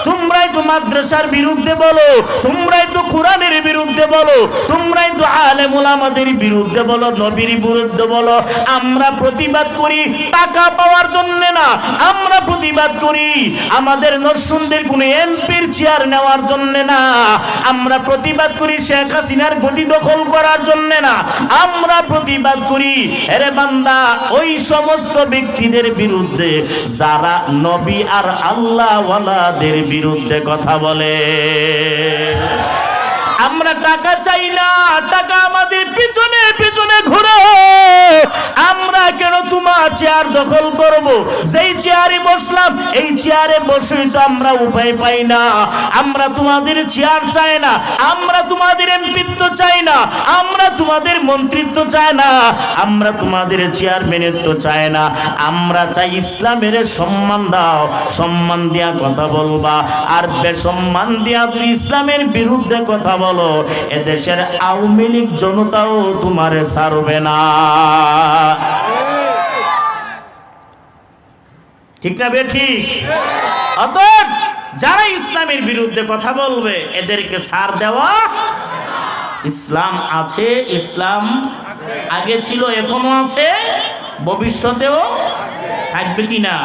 তোমরাই তো মাদ্রাসার বিরুদ্ধে বলো, তোমরাই তো কোরআনের বিরুদ্ধে বলো, তোমরাই তো আলেম ওলামাদের বিরুদ্ধে বলো, নবীর বিরুদ্ধে বলো। আমরা প্রতিবাদ করি টাকা পাওয়ার জন্য না, আমরা প্রতিবাদ করি আমাদের নরসুন্দের কোন এমপির চেয়ার নেওয়ার জন্য না, আমরা প্রতিবাদ করি শেখ হাসিনার গদি দখল করার জন্য না, আমরা প্রতিবাদ করি আরে বান্দা ওই সমস্ত ব্যক্তিদের বিরুদ্ধে যারা নবী আর আল্লাহ ওয়ালাদের বিরুদ্ধে কথা বলে। আমরা টাকা চাই না, টাকা আমাদের পিছনে পিছনে ঘুরে। আমরা কেন তোমার চেয়ার দখল করব? যেই চেয়ারে বসলাম এই চেয়ারে বসেই তো আমরা উপায় পাই না। আমরা তোমাদের চেয়ার চাই না, আমরা তোমাদের এমপিত্ব চাই না, আমরা তোমাদের মন্ত্রিত্ব চাই না, আমরা তোমাদের চেয়ারম্যানিত্ব চাই না। আমরা চাই ইসলামের সম্মান দাও, সম্মান দিয়া কথা বলবা। আর বেসম্মান দিয়া তুই ইসলামের বিরুদ্ধে কথা বলো, এদেশের আওয়ামী লীগ জনতাও তোমারে ছাড়বে না। ঠিক না বে ঠিক? অতএব যারা ইসলামের বিরুদ্ধে কথা বলবে এদেরকে ছাড় দেওয়া। ইসলাম আছে, ইসলাম আগে ছিল, এখনো আছে, ভবিষ্যতেও থাকবে কিনা?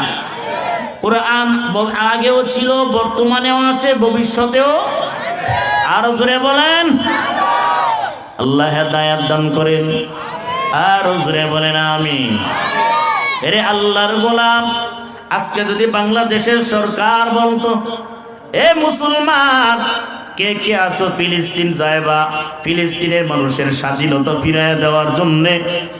কোরআন আগেও ছিল, বর্তমানেও আছে, ভবিষ্যতেও। আর জোরে বলেন আল্লাহ হেদায়েত দান করেন। আর জোরে বলেন আমিন। এরে আল্লাহর গোলাম, আজকে যদি বাংলাদেশের সরকার বলতো, এ মুসলমান কে কে আছো ফিলিস্তিন যাইবা, ফিলিস্তিনের মানুষের স্বাধীনতা ফিরাইয়া দেওয়ার জন্য,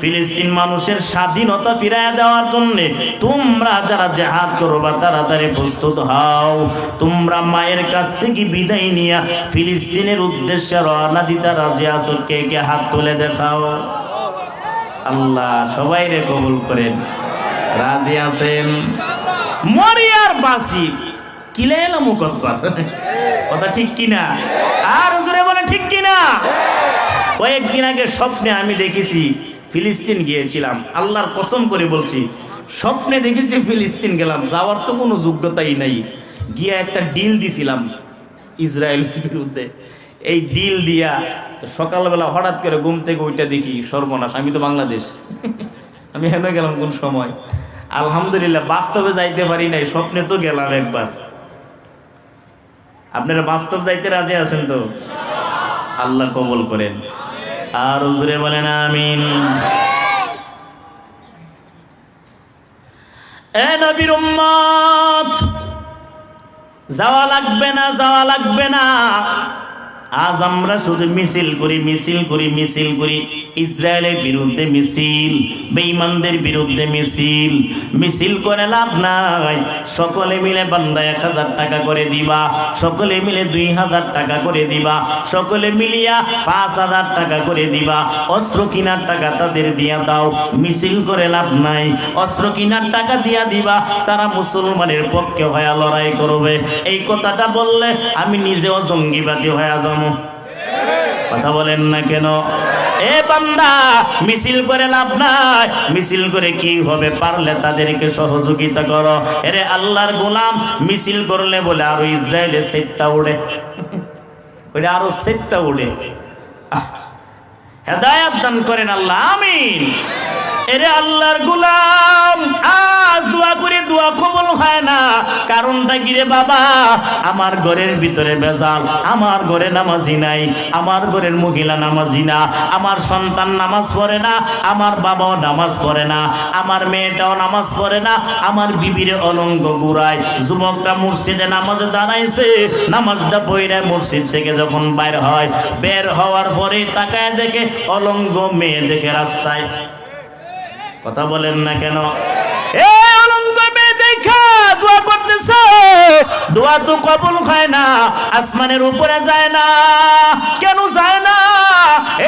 ফিলিস্তিন মানুষের স্বাধীনতা ফিরাইয়া দেওয়ার জন্য তোমরা যারা জিহাদ করবা তাড়াতাড়ি প্রস্তুত হও। তোমরা মায়ের কাছ থেকে বিদায় নিয়া ফিলিস্তিনের উদ্দেশ্যে রওনা দিতে রাজি আছো? কে কে হাত তুলে দেখাও। আল্লাহ সবাই রে কবুল করেন। রাজি আছেন? মরিয়ার বাসি কিলেলা মুকদ্দর, কথা ঠিক কিনা? আর জোরে বলে ঠিক কিনা? কয়েকদিন আগে স্বপ্নে আমি দেখেছি ফিলিস্তিন গিয়েছিলাম, আল্লাহর কসম করে বলছি, স্বপ্নে দেখেছি ফিলিস্তিন গেলাম, যাওয়ার তো কোনো যোগ্যতাই নাই। গিয়ে একটা ডিল দিছিলাম ইসরায়েলের বিরুদ্ধে। এই ডিল দিয়া সকালবেলা হঠাৎ করে ঘুম থেকে ওইটা দেখি, সর্বনাশ, আমি তো বাংলাদেশ, আমি হেন গেলাম কোন সময়। আলহামদুলিল্লাহ বাস্তবে যাইতে পারি নাই, স্বপ্নে তো গেলাম একবার। আপনারা বাস্তব যাইতে রাজি আছেন তো? আল্লাহ কবুল করেন। আর হুজুরে বলেন আমিন। এ নবীর উম্মত, যাওয়া লাগবে না, যাওয়া লাগবে না। আজ আমরা শুধু মিছিল করি, মিছিল করি, মিছিল করি। ইসরায়েলের বিরুদ্ধে মিছিল, বেঈমানদের বিরুদ্ধে মিছিল। মিছিল করে লাভ নাই। সকলে মিলে বান্দা 1000 টাকা করে দিবা, সকলে মিলে 2000 টাকা করে দিবা, সকলে মিলিয়া 5000 টাকা করে দিবা। অস্ত্র কিনার টাকা তাদের দিয়া দাও। মিছিল করে লাভ নাই। অস্ত্র কিনার টাকা দিয়া দিবা, তারা মুসলমানের পক্ষে হয়ে লড়াই করবে। এই কথাটা বললে আমি নিজেও জঙ্গিবাদী হয়ে যাব। কথা বলেন না কেন? এ বান্দা, মিছিল করে লাভ নাই। মিছিল করে কি হবে? পারলে তাদেরকে সহযোগিতা করো। এরে আল্লাহর গোলাম, মিছিল করলে বলে আরো ইসরায়েলের সেটটা উড়ে, ওইটা আরো সেটটা উড়ে। হেদায়েত দান করেন আল্লাহ, আমিন। এরে আল্লাহর গোলাম, আজ দোয়া করে দোয়া কবুল হয় না। কারণটা কি রে বাবা? আমার ঘরের ভিতরে ভেজাল, আমার ঘরে নামাজি নাই, আমার ঘরের মহিলা নামাজি না, আমার সন্তান নামাজ পড়ে না, আমার বাবাও নামাজ পড়ে না, আমার মেয়েটাও নামাজ পড়ে না, আমার বিবিরে অলঙ্গ গুড়ায়। যুবকটা মসজিদে নামাজে দাঁড়াইছে, নামাজটা পড়ে মসজিদ থেকে যখন বাইর হয়, বের হওয়ার পরে তাকায় দেখে অলঙ্গ মেয়ে দেখে রাস্তায়। কথা বলেন না কেন? এ অলঙ্গ মেয়ে দেখা দোয়া করতেছে, দোয়া তো কবুল হয় না, আসমানের উপরে যায় না। কেন যায় না?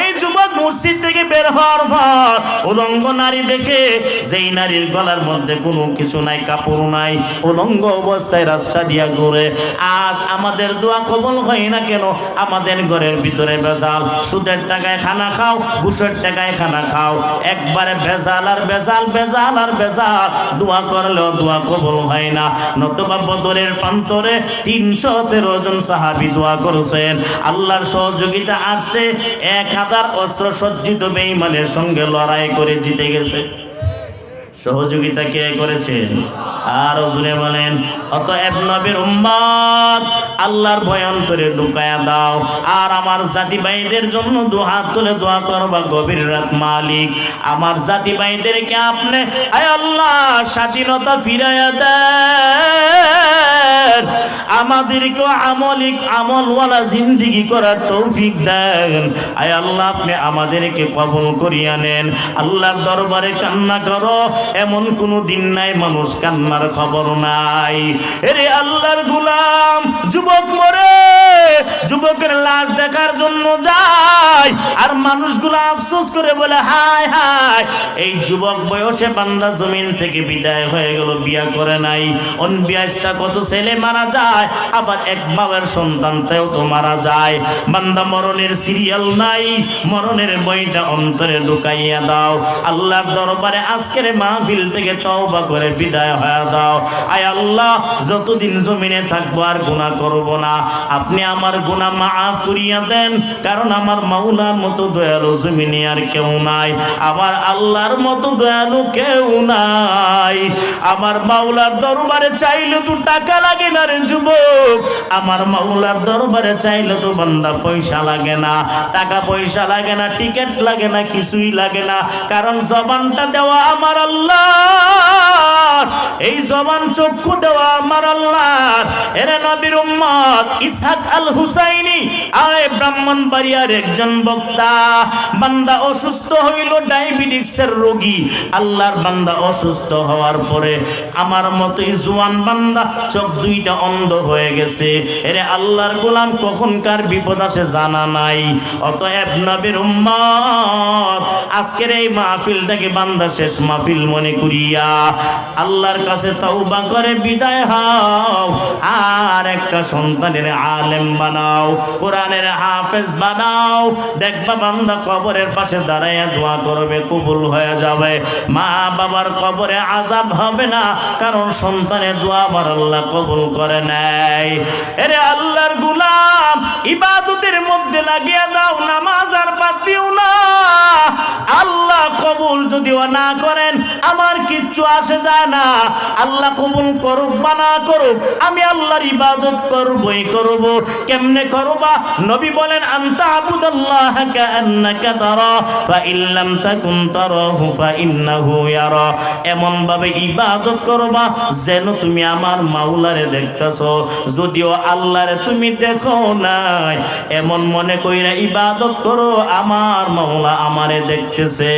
এই যুবক মসজিদ থেকে বের হওয়ার পর উলঙ্গ নারী দেখে, যেই নারীর গলার মধ্যে কোনো কিছু নাই, কাপড় নাই, উলঙ্গ অবস্থায় রাস্তা দিয়া ঘুরে। আজ আমাদের দোয়া কবুল হয় না কেন? আমাদের ঘরের ভিতরে ভেজাল, সুদের টাকায় খানা খাও, ঘুষের টাকায় খানা খাও, একবারে ভেজাল আর ভেজাল, ভেজাল আর ভেজাল। দোয়া করলেও দোয়া কবুল হয় না। নতুবা বদরের প্রান্তরে 313 জন সাহাবী দোয়া করেছেন, আল্লাহর সহযোগিতা আসছে, 1000 অস্ত্র সজ্জিত বেঈমানের সঙ্গে লড়াই করে জিতে গেছে। সহযোগিতা কে করেছেন? আর জুড়ে বলেন, অতএব নবীর উম্মত আল্লাহর ভয় অন্তরে ঢুকায়া দাও। আর আমার জাতি ভাইদের জন্য দুহাত তুলে দোয়া করবা, গভীর রাত মালিক আমার জাতি ভাইদেরকে আপনি আয় আল্লাহ স্বাধীনতা ফিরাইয়া দেন, আমাদেরকে আমলওয়ালা জিন্দেগি করার তৌফিক দেন। আয় আল্লাহ আপনি আমাদেরকে কবুল করিয়া নেন। আল্লাহর দরবারে কান্না করো, এমন কোনো দিন নাই মানুষ কান্নার খবর নাই। এরে আল্লাহর গোলাম, যুবক মরে, যুবকের লাশ দেখার জন্য যায়, আর মানুষগুলো আফসোস করে বলে হায় হায়, এই যুবক বয়সে বান্দা জমিন থেকে বিদায় হয়ে গেল, বিয়া করে নাই। অনবিয়াস্তা কত ছেলে মারা যায়, আবার এক বাবার সন্তানটাও তো মারা যায়। বান্দা মরণের সিরিয়াল নাই, মরণের বইটা অন্তরে ঢুকাইয়া দাও। আল্লাহর দরবারে আজকের মাহফিল থেকে তওবা করে বিদায় হয়ে দাও। আয় আল্লাহ, যতদিন জমিনে থাকবো আর গুনাহ করব না, আপনি আমার গুনাহ মাফ করিয়া দেন, কারণ আমার মাওলার মতো দয়ালু জমিনে আর কেউ নাই, আমার আল্লাহর মতো দয়ালু কেউ নাই। আমার মাওলার দরবারে চাইলে তো টাকা লাগে না রে যুবক, আমার মাওলার দরবারে চাইলে তো বান্দা পয়সা লাগে না, টাকা পয়সা লাগে না, টিকিট লাগে না, কিছুই লাগে না, কারণ জবানটা দেওয়া আমার আল্লাহ, এই জবান চক্ষু দেওয়া আমার আল্লাহ। এরে নবীর উম্মত ইসহাক আল হুসাইনি আয় ব্রাহ্মণবাড়িয়ার একজন বক্তা, বান্দা অসুস্থ হইল, ডায়াবেটিসের রোগী। আল্লাহর বান্দা অসুস্থ হওয়ার পরে আমার মতোই জোয়ান বান্দা চোখ দুইটা অন্ধ হয়ে গেছে। এরে আল্লাহর গোলাম কখনকার বিপদ আসে জানা নাই। অতএব নবীর উম্মত আজকের এই মাহফিলটাকে বান্দা শেষ মাহফিল মনে করিয়া আল্লাহর কাছে তওবা করে বিদায় হও, আর একটা সন্তানের আলেম বানাও, কোরআনের হাফেজ বানাও। দেখবা বান্দা কবরের পাশে দাঁড়াইয়া দোয়া করবে, কবুল হয়ে যাবে। মা বাবার কবরে আযাব হবে না, কারণ সন্তানের দোয়া আমার আল্লাহ কবুল করে নেয়। এরে আল্লাহর গোলাম, ইবাদতের মধ্যে লাগিয়ে দাও, নামাজ আর বাদ দিও না। আল্লাহ কবুল যদিও না করেন আমার কিচ্ছু আসে যায় না, আল্লাহ কবুল করুক বা না করুক, আমি আল্লাহর ইবাদত করবই করব। কেমনে করবা? নবী বলেন, আনতা আবুদাল্লাহ কাআন্নাকা তারা ফা ইল্লাম তাকুন তারাহু ফা ইন্নাহু ইয়ারা। এমন ভাবে ইবাদত করবা যেন তুমি আমার মাওলারে দেখতাছো, যদিও আল্লাহরে তুমি দেখো নাই, এমন মনে কইরা ইবাদত করো, আমার মাওলা আমারে দেখতেছে।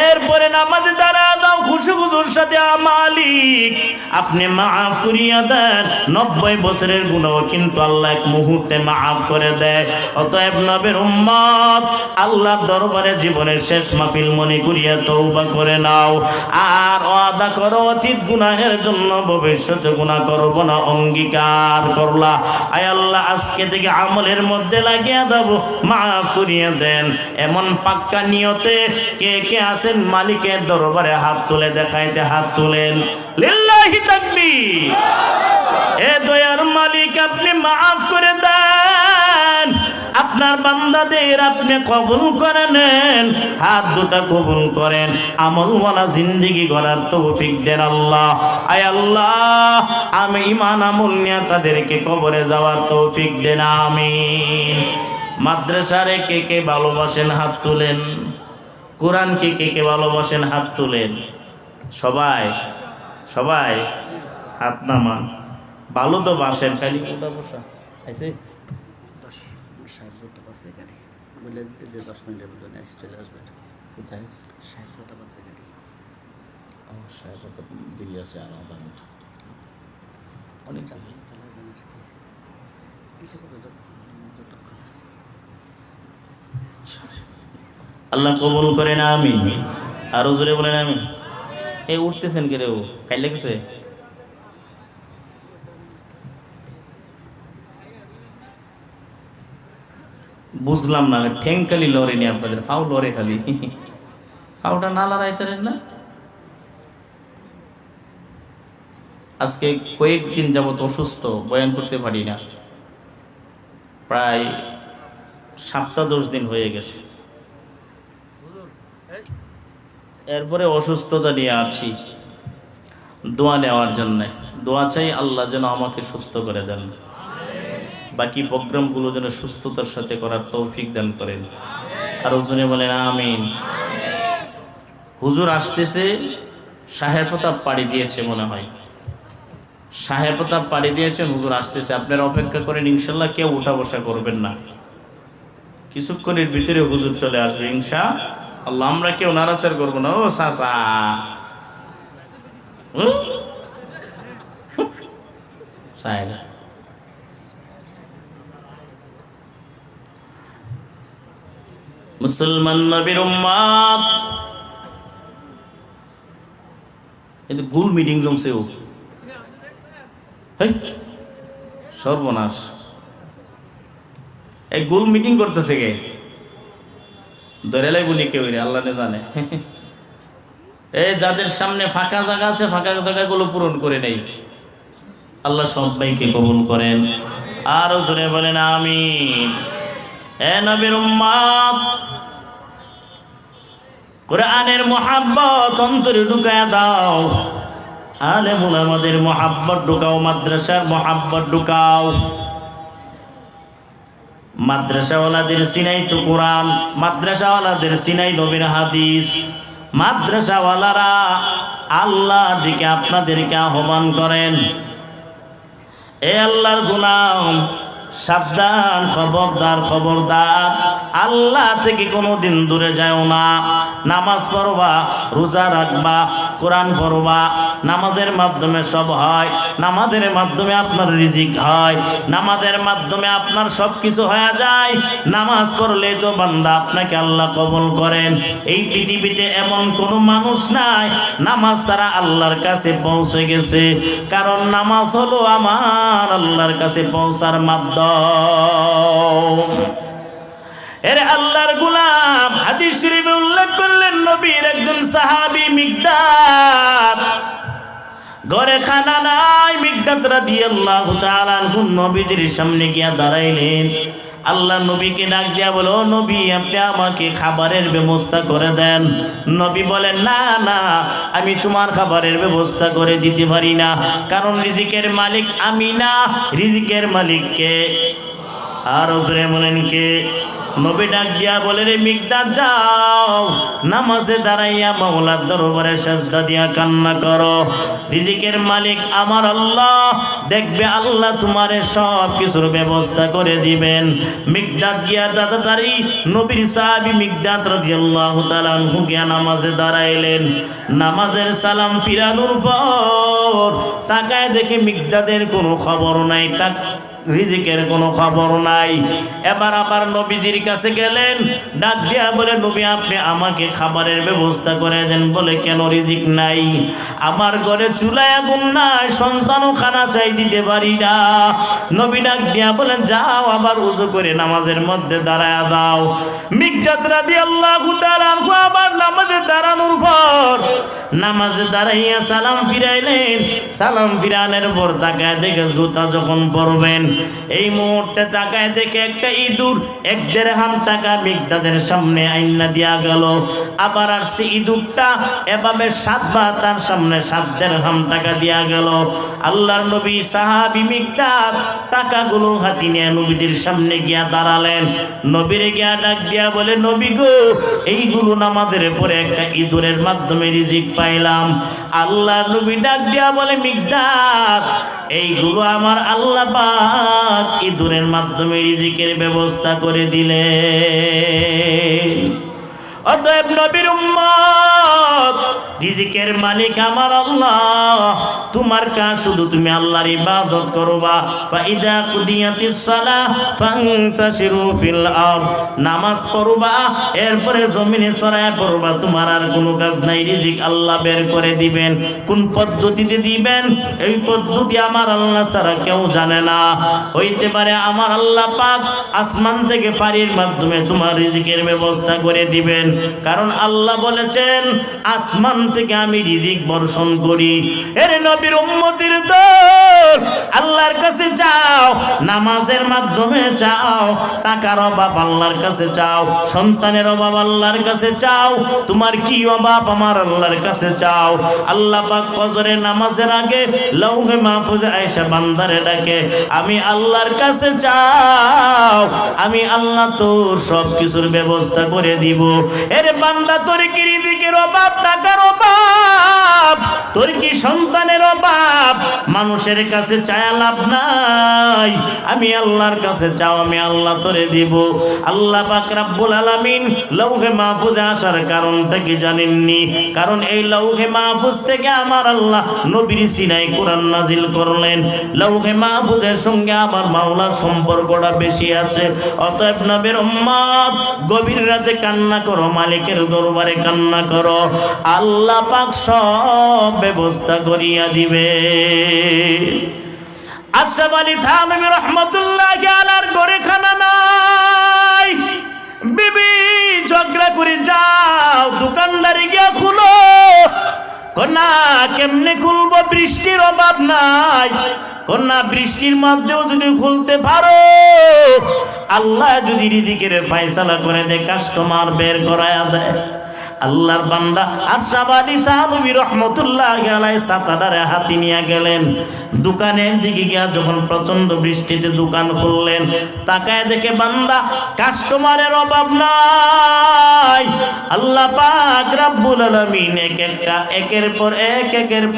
এরপরে নামাজে দাঁড়া দাও খুশুর সাথে, মালিক আপনি মাফ করিয়া দেন। 90 বছরের গুনাহ কিন্তু আল্লাহ এক মুহূর্তে মাফ করে দেয়। অতএব নবীর উম্মত আল্লাহর দরবারে জীবনের শেষ মাহফিল মনে করিয়া তওবা করে নাও, আর ওয়াদা করো অতীত গুনাহের জন্য ভবিষ্যতে গুনাহ করব না, অঙ্গীকার করলা। আয় আল্লাহ আজকে থেকে আমলের মধ্যে লাগিয়ে দেব, মাফ করিয়া দেন। এমন পাক্কা নিয়তে কে কে আছেন মালিকের দরবারে হাত তুলে দেখাইতে হাত তুলেন, লিল্লাহি তাকবীর। এ দয়ার মালিক আপনি মাফ করে দেন, আপনার বান্দাদের আপনি কবুল করে নেন, হাত দুটা কবুল করেন, আমলওয়ালা জিন্দেগি গড়ার তৌফিক দেন আল্লাহ। আয় আল্লাহ আমি ঈমান আমল নিয়ে তাদেরকে কবরে যাওয়ার তৌফিক দেন, আমিন। মাদ্রাসারে কে কে ভালোবাসেন হাত তুলেন, কোরআনকে কে কে ভালোবাসেন হাত তুলেন। সবাই সবাই হাত নামান, ভালো তো বাসেন, খালি ওটা বসা আছে 10 বাসে গাড়ি বলে দিতে যে 10 মিনিটের মধ্যে চলে আসবে। কোথায় 60 বাসে গাড়ি অবশ্যই কত দেরি আছে আর আধা ঘন্টা অনেক আল্লাহ কবুল করেন আমিন। আরো জোরে বলেন আমিন। এই উঠতেছেন কে রে? ও কাইলে গেছে? বুঝলাম না, ঠেং খালি লড়ে নি আপনাদের, ফাউ লড়ে খালি, ফাউটা না লড়াইতারেন না। আজকে কয়েকদিন যাবত অসুস্থ, বয়ান করতে পারি না, প্রায় 7-10 দিন হয়ে গেছে। এরপরে অসুস্থতা নিয়ে আসছি দোয়া নেওয়ার জন্য। দোয়া চাই আল্লাহ যেন আমাকে সুস্থ করে দেন, বাকি প্রোগ্রামগুলো যেন সুস্থতার সাথে করার তৌফিক দান করেন। আর ওজনে বলেন আমিন। হুজুর আসতেছে, সাহেব প্রতাপ পাড়ি দিয়েছে মনে হয়, সাহেব প্রতাপ পাড়ি দিয়েছেন, হুজুর আসতেছে। আপনারা অপেক্ষা করেন, ইনশাল্লাহ কেউ উঠা বসা করবেন না, কিছুক্ষণের ভিতরে হুজুর চলে আসবে ইনশাআল্লাহ। আমরা কেউ নাড়াচাড়া করবো না। ও সাসা সাহেব, মুসলমান নবীর উম্মত, কিন্তু গুল মিটিং জমছে। ও সর্বনাশ, এই গুল মিটিং করতেছে কে? ধরে লাই বলি কেউ, আল্লাহ নে জানে। এই যাদের সামনে ফাঁকা জায়গা আছে, ফাঁকা জায়গাগুলো পূরণ করে নেই। আল্লাহ সবাইকে কবুল করেন। আর জোরে বলেন আমিন। এ নবীর উম্মত, কোরআনের মুহাব্বত অন্তরে ঢুকায়া দাও, আলেমুল আমাদের মুহাব্বত ঢুকাও, মাদ্রাসার মুহাব্বত ঢুকাও। মাদ্রাসাওয়ালাদের সিনাই তো কোরআন, মাদ্রাসাওয়ালাদের সিনাই নবীর হাদিস। মাদ্রাসাওয়ালারা আল্লাহর দিকে আপনাদেরকে আহ্বান করেন। এ আল্লাহর গোলাম, সাবধান, খবরদার খবরদার, আল্লাহ থেকে কোনোদিন দূরে যাও না। নামাজ পড়বা, রোজা রাখবা, কোরআন পড়বা। নামাজের মাধ্যমে সব হয়, নামাজের মাধ্যমে আপনার রিজিক হয়, নামাজের মাধ্যমে আপনার সব কিছু হয়ে যায়। নামাজ পড়লে তো বান্দা আপনাকে আল্লাহ কবুল করেন। এই পৃথিবীতে এমন কোনো মানুষ নাই নামাজ ছাড়া আল্লাহর কাছে পৌঁছে গেছে, কারণ নামাজ হলো আমার আল্লাহর কাছে পৌঁছার মাধ্যম। এর আল্লাহর গোলাম, হাদিস শরীফে উল্লেখ করলেন, নবীর একজন সাহাবী মিকদাদ, ঘরে খানা নাই। মিকদাদ রাদিয়াল্লাহু তাআলা আনহু নবীজির সামনে গিয়া দাঁড়াইলেন। আল্লাহ নবীকে ডাক দিয়া বলো, নবী আপনি আমাকে খাবারের ব্যবস্থা করে দেন। নবী বলেন, না না, আমি তোমার খাবারের ব্যবস্থা করে দিতে পারি না, কারণ রিজিকের মালিক আমি না, রিজিকের মালিক কে? আর ওজরে বলেন কে? নবী ডাক দিয়া বলে, রে মিকদাদ, যাও নামাজে দাঁড়াইয়া মাওলার দরবারে সাজদা দিয়া কান্না করো। রিজিকের মালিক আমার আল্লাহ, দেখবে আল্লাহ তোমারে সব কিছুর ব্যবস্থা করে দিবেন। মিকদাদ গিয়া তাড়াতাড়ি নবীর সাহাবী মিকদাদ রাদিয়াল্লাহু তাআলা আনহু গিয়া নামাজে দাঁড়াইলেন। নামাজের সালাম ফিরানোর পর তাকায় দেখে মিকদাদের কোনো খবর নাই, রিজিকের কোনো খবর নাই। এবার আবার নবীজির কাছে গেলেন, ডাক দিয়া বলে, নবী আপনি আমাকে খাবারের ব্যবস্থা করে দেন। বলে, কেন রিজিক নাই? আমার ঘরে চুলায় আগুন নাই, সন্তানও খানা চাই দিতে পারি না। নবী ডাক দিয়া বলেন, যাও আবার উযু করে নামাজের মধ্যে দাঁড়ায়া দাও। মিকদাদ রাদিয়াল্লাহু তাআলা আনহু আবার নামাজে দাঁড়ানোর পর নামাজে দাঁড়াইয়া সালাম ফিরাইলেন। সালাম ফিরানোর পর তাকায় দেখে জুতা যখন পরবেন, এই মুহূর্তে তাকায় দেখে একটা ইঁদুর 1 দিরহাম টাকা মিকদাদের সামনে আইনা দিয়া গেল। আবার আর সে ইঁদুরটা এভাবে 7 বার তার সামনে 7 দিরহাম টাকা দিয়া গেল। আল্লাহর নবী সাহাবী মিকদাদ টাকাগুলো হাতে নিয়ে নবীজির সামনে গিয়া দাঁড়ালেন। নবীরে গিয়া ডাক দিয়া বলে, নবী গো, এইগুলো নামাজের পরে একটা ইঁদুরের মাধ্যমে রিজিক পাইলাম। আল্লাহর নবী ডাক দিয়া বলে, মিকদাদ, এইগুলো আমার আল্লাহ পাক ইঁদুরের মাধ্যমে রিজিকের ব্যবস্থা করে দিলেন। অতএব নবীর উম্মত, উম্মত, রিজিকের মালিক আমার আল্লাহ, তোমার কাজ শুধু তুমি আল্লাহর ইবাদত করবা। ফাইদা কুদিয়াতিস সালাহ ফান্তাশিরু ফিল আরদ, নামাজ পড়বা, এরপরে জমিনে ছড়ায় পড়বা, তোমার আর কোনো কাজ নাই। রিজিক আল্লাহ বের করে দিবেন। কোন পদ্ধতিতে দিবেন এই পদ্ধতি আমার আল্লাহ ছাড়া কেউ জানে না। হইতে পারে আমার আল্লাহ পাক আসমান থেকে পানির মাধ্যমে তোমার রিজিকের ব্যবস্থা করে দিবেন, কারণ আল্লাহ বলেছেন আসমান থেকে আমি রিজিক বর্ষণ করি। এর নবীর উম্মতের দল, আল্লাহর কাছে চাও, নামাজের মাধ্যমে চাও, টাকার অভাব আল্লাহর কাছে চাও, সন্তানের অভাব আল্লাহর কাছে চাও, তোমার কি অভাব আমার আল্লাহর কাছে চাও। আল্লাহ পাক ফজরের নামাজের আগে লৌহে মাহফুজে আয়েশা বান্দারে ডাকে, আমি আল্লাহর কাছে চাও, আমি আল্লাহ তোর সব কিছুর ব্যবস্থা করে দিব। এর বান্দা, তোর কি রিজিকের অভাব, টাকার অভাব, তোর কি সন্তানের অভাব, মানুষের কাছে চায়া লাভ নাই, আমি আল্লাহর কাছে চাও, আমি আল্লাহ তোরে দিব। আল্লাহ পাক রব্বুল আলামিন লৌহে মাহফুজে আসার কারণটা কি জানেননি? কারণ এই লৌহে মাহফুজ থেকে আমার আল্লাহ নবীর সিনায় কোরআন নাজিল করলেন। লৌহে মাহফুজের সঙ্গে আমার মাওলার সম্পর্কটা বেশি আছে। অতএব নবীর উম্মত, গভীর রাতে কান্না করো, মালিকের দরবারে কান্না করো, আল্লাহ পাক সব ব্যবস্থা করিয়া দিবে। আশরাফ আলী থানভী রহমাতুল্লাহি আলাইহির ঘরে খানা নাই, বিবি ঝগড়া করে যাও, দোকানদারে গিয়া খুলো। কন্যা কেমনে খুলবো, বৃষ্টির অভাব নাই। কন্যা বৃষ্টির মধ্যেও যদি খুলতে পারো, আল্লাহ যদি রিজিকের ফয়সালা করে দেয়, কাস্টমার বের করায়া দেয়। আল্লাহর বান্দা আশরাফ আলী থানভী রহমাতুল্লাহি আলাইহি ছাতাটারে হাতে নিয়ে গেলেন, দোকানের দিকে গিয়া যখন প্রচন্ড বৃষ্টিতে দোকান খুললেন, তাকায় দেখে বান্দা কাস্টমারের অভাব নাই। আল্লাহ পাক রব্বুল আলামিন একের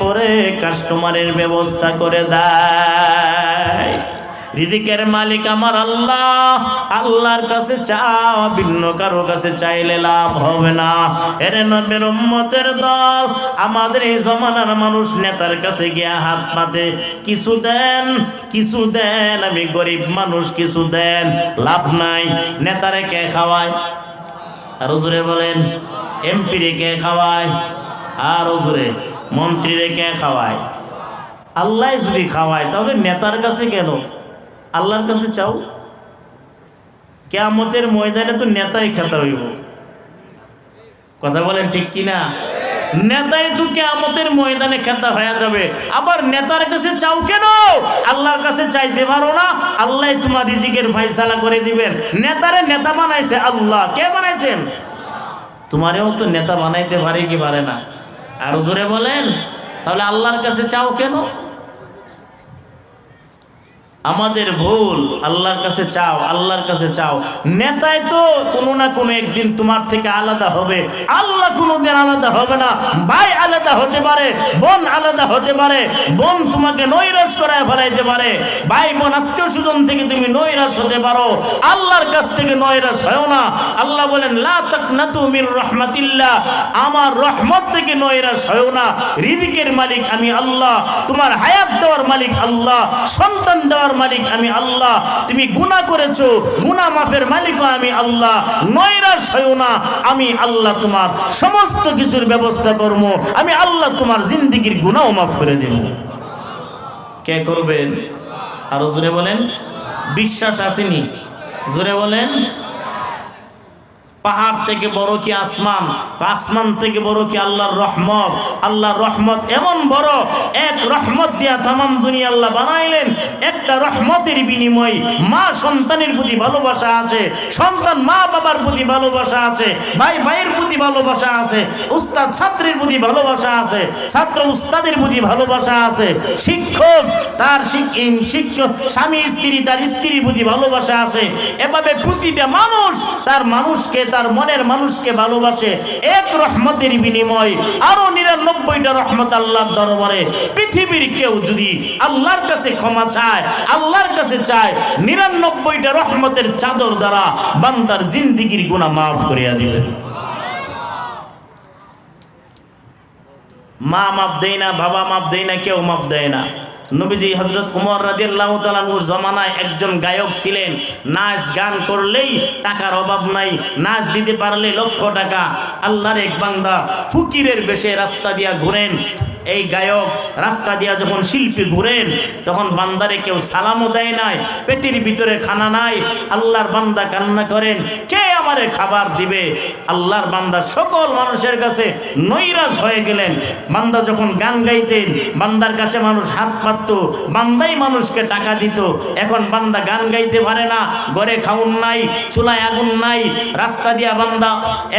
পর এক কাস্টমারের ব্যবস্থা করে দেয়। রিজিকের মালিক আমার আল্লাহ, আল্লাহর কাছে চাও, ভিন্ন কারো কাছে চাইলে লাভ হবে না। এর নবীর উম্মতের দল, আমাদের এই জমানার মানুষ নেতার কাছে গিয়া হাত পাতে, কিছু দেন, কিছু দেন, আমি গরিব মানুষ, কিছু দেন, লাভ নাই। নেতারে কে খাওয়ায়? আর হুজুরে বলেন, এমপিরে কে খাওয়ায়? আর হুজুরে মন্ত্রীরে কে খাওয়ায়? আল্লাহ যদি খাওয়ায়, তাহলে নেতার কাছে কেন? আল্লাহর কাছে চাও। কিয়ামতের ময়দানে তো নেতাই খেতে হইব। কথা বলেন ঠিক কিনা? নেতাই তো কিয়ামতের ময়দানে খেতা হয়ে যাবে। আবার নেতার কাছে চাও কেন? আল্লাহর কাছে চাইতে পারো না? আল্লাহ তোমার রিজিকের ফয়সালা করে দিবেন। নেতারে নেতা বানাইছে আল্লাহ। কে বানাইছেন? তোমারেও তো নেতা বানাইতে পারে কি পারে না? আর জোরে বলেন, তাহলে আল্লাহর কাছে চাও কেন? আমাদের ভুল। আল্লাহর কাছে চাও, আল্লাহর কাছে চাও। নেতাই তো কোনো না কোনো একদিন তোমার থেকে আলাদা হবে। আল্লাহ কোনোদিন আলাদা হবে না। ভাই আলাদা হতে পারে, বোন আলাদা হতে পারে, বোন তোমাকে নৈরাশ করায় ফেলাইতে পারে, ভাই বোন আত্মীয় স্বজন থেকে তুমি নৈরাশ হতে পারো, আল্লাহর কাছ থেকে নৈরাশ হয় না। আল্লাহ বলেন, লা তাকনাতু মির রাহমাতিল্লাহ, আমার রহমত থেকে নৈরাশ হয় না। রিজিকের মালিক আমি আল্লাহ, তোমার হায়াত দেওয়ার মালিক আল্লাহ, সন্তান দেওয়ার মালিক আমি আল্লাহ। তুমি গুনাহ করেছো, গুনাহ মাফের মালিকও আমি আল্লাহ। নৈরাশ হইও না, আমি আল্লাহ তোমার সমস্ত কিছুর ব্যবস্থা করব। আমি আল্লাহ তোমার জিন্দেগীর গুনাহও মাফ করে দেব। কে করবেন? আর জোরে বলেন, বিশ্বাস আসেনি? জোরে বলেন। পাহাড় থেকে বড় কি আসমান? আসমান থেকে বড় কি আল্লাহর রহমত? আল্লাহর রহমত এমন বড়, এক রহমত দিয়া তামাম দুনিয়া আল্লাহ বানাইলেন। একটা রহমতের বিনিময়ে মা সন্তানের প্রতি ভালোবাসা আছে, সন্তান মা বাবার প্রতি ভালোবাসা আছে, ভাই ভাইয়ের প্রতি ভালোবাসা আছে, উস্তাদ ছাত্রের প্রতি ভালোবাসা আছে, ছাত্র উস্তাদের প্রতি ভালোবাসা আছে, শিক্ষক তার শিক্ষক, স্বামী স্ত্রী তার স্ত্রীর প্রতি ভালোবাসা আছে। এভাবে প্রতিটা মানুষ তার মানুষকে, তার মনের মানুষকে ভালোবাসে। এক রহমতের বিনিময় আরো 99টা রহমত আল্লাহর দরবারে। পৃথিবীর কেউ যদি আল্লাহর কাছে ক্ষমা চায়, আল্লাহর কাছে চায়, 99টা রহমতের চাদর দ্বারা বান্দার জিন্দেগীর গুনাহ মাফ করিয়া দিবেন। মা মাপ দেয় না, বাবা মাপ দেয় না, কেউ মাপ দেয় না। নবীজি হযরত উমর রাদিয়াল্লাহু তাআলা আনহুর জমানায় একজন গায়ক ছিলেন, নাচ গান করলেই টাকার অভাব নাই, নাচ দিতে পারলে লক্ষ টাকা। আল্লাহর এক বান্দা ফকিরের বেশে রাস্তা দিয়া ঘুরেন। এই গায়ক রাস্তা দিয়া যখন শিল্পী ঘুরেন তখন বান্দারে কেউ সালামও দেয় নাই, পেটের ভিতরে খানা নাই। আল্লাহর বান্দা কান্না করেন, কে আমারে খাবার দিবে? আল্লাহর বান্দা সকল মানুষের কাছে নৈরাশ হয়ে গেলেন। বান্দা যখন গান গাইতেন বান্দার কাছে মানুষ হাত পাতত, বান্দাই মানুষকে টাকা দিত। এখন বান্দা গান গাইতে পারে না, ঘরে খাউন নাই, চুলায় আগুন নাই, রাস্তা দিয়া বান্দা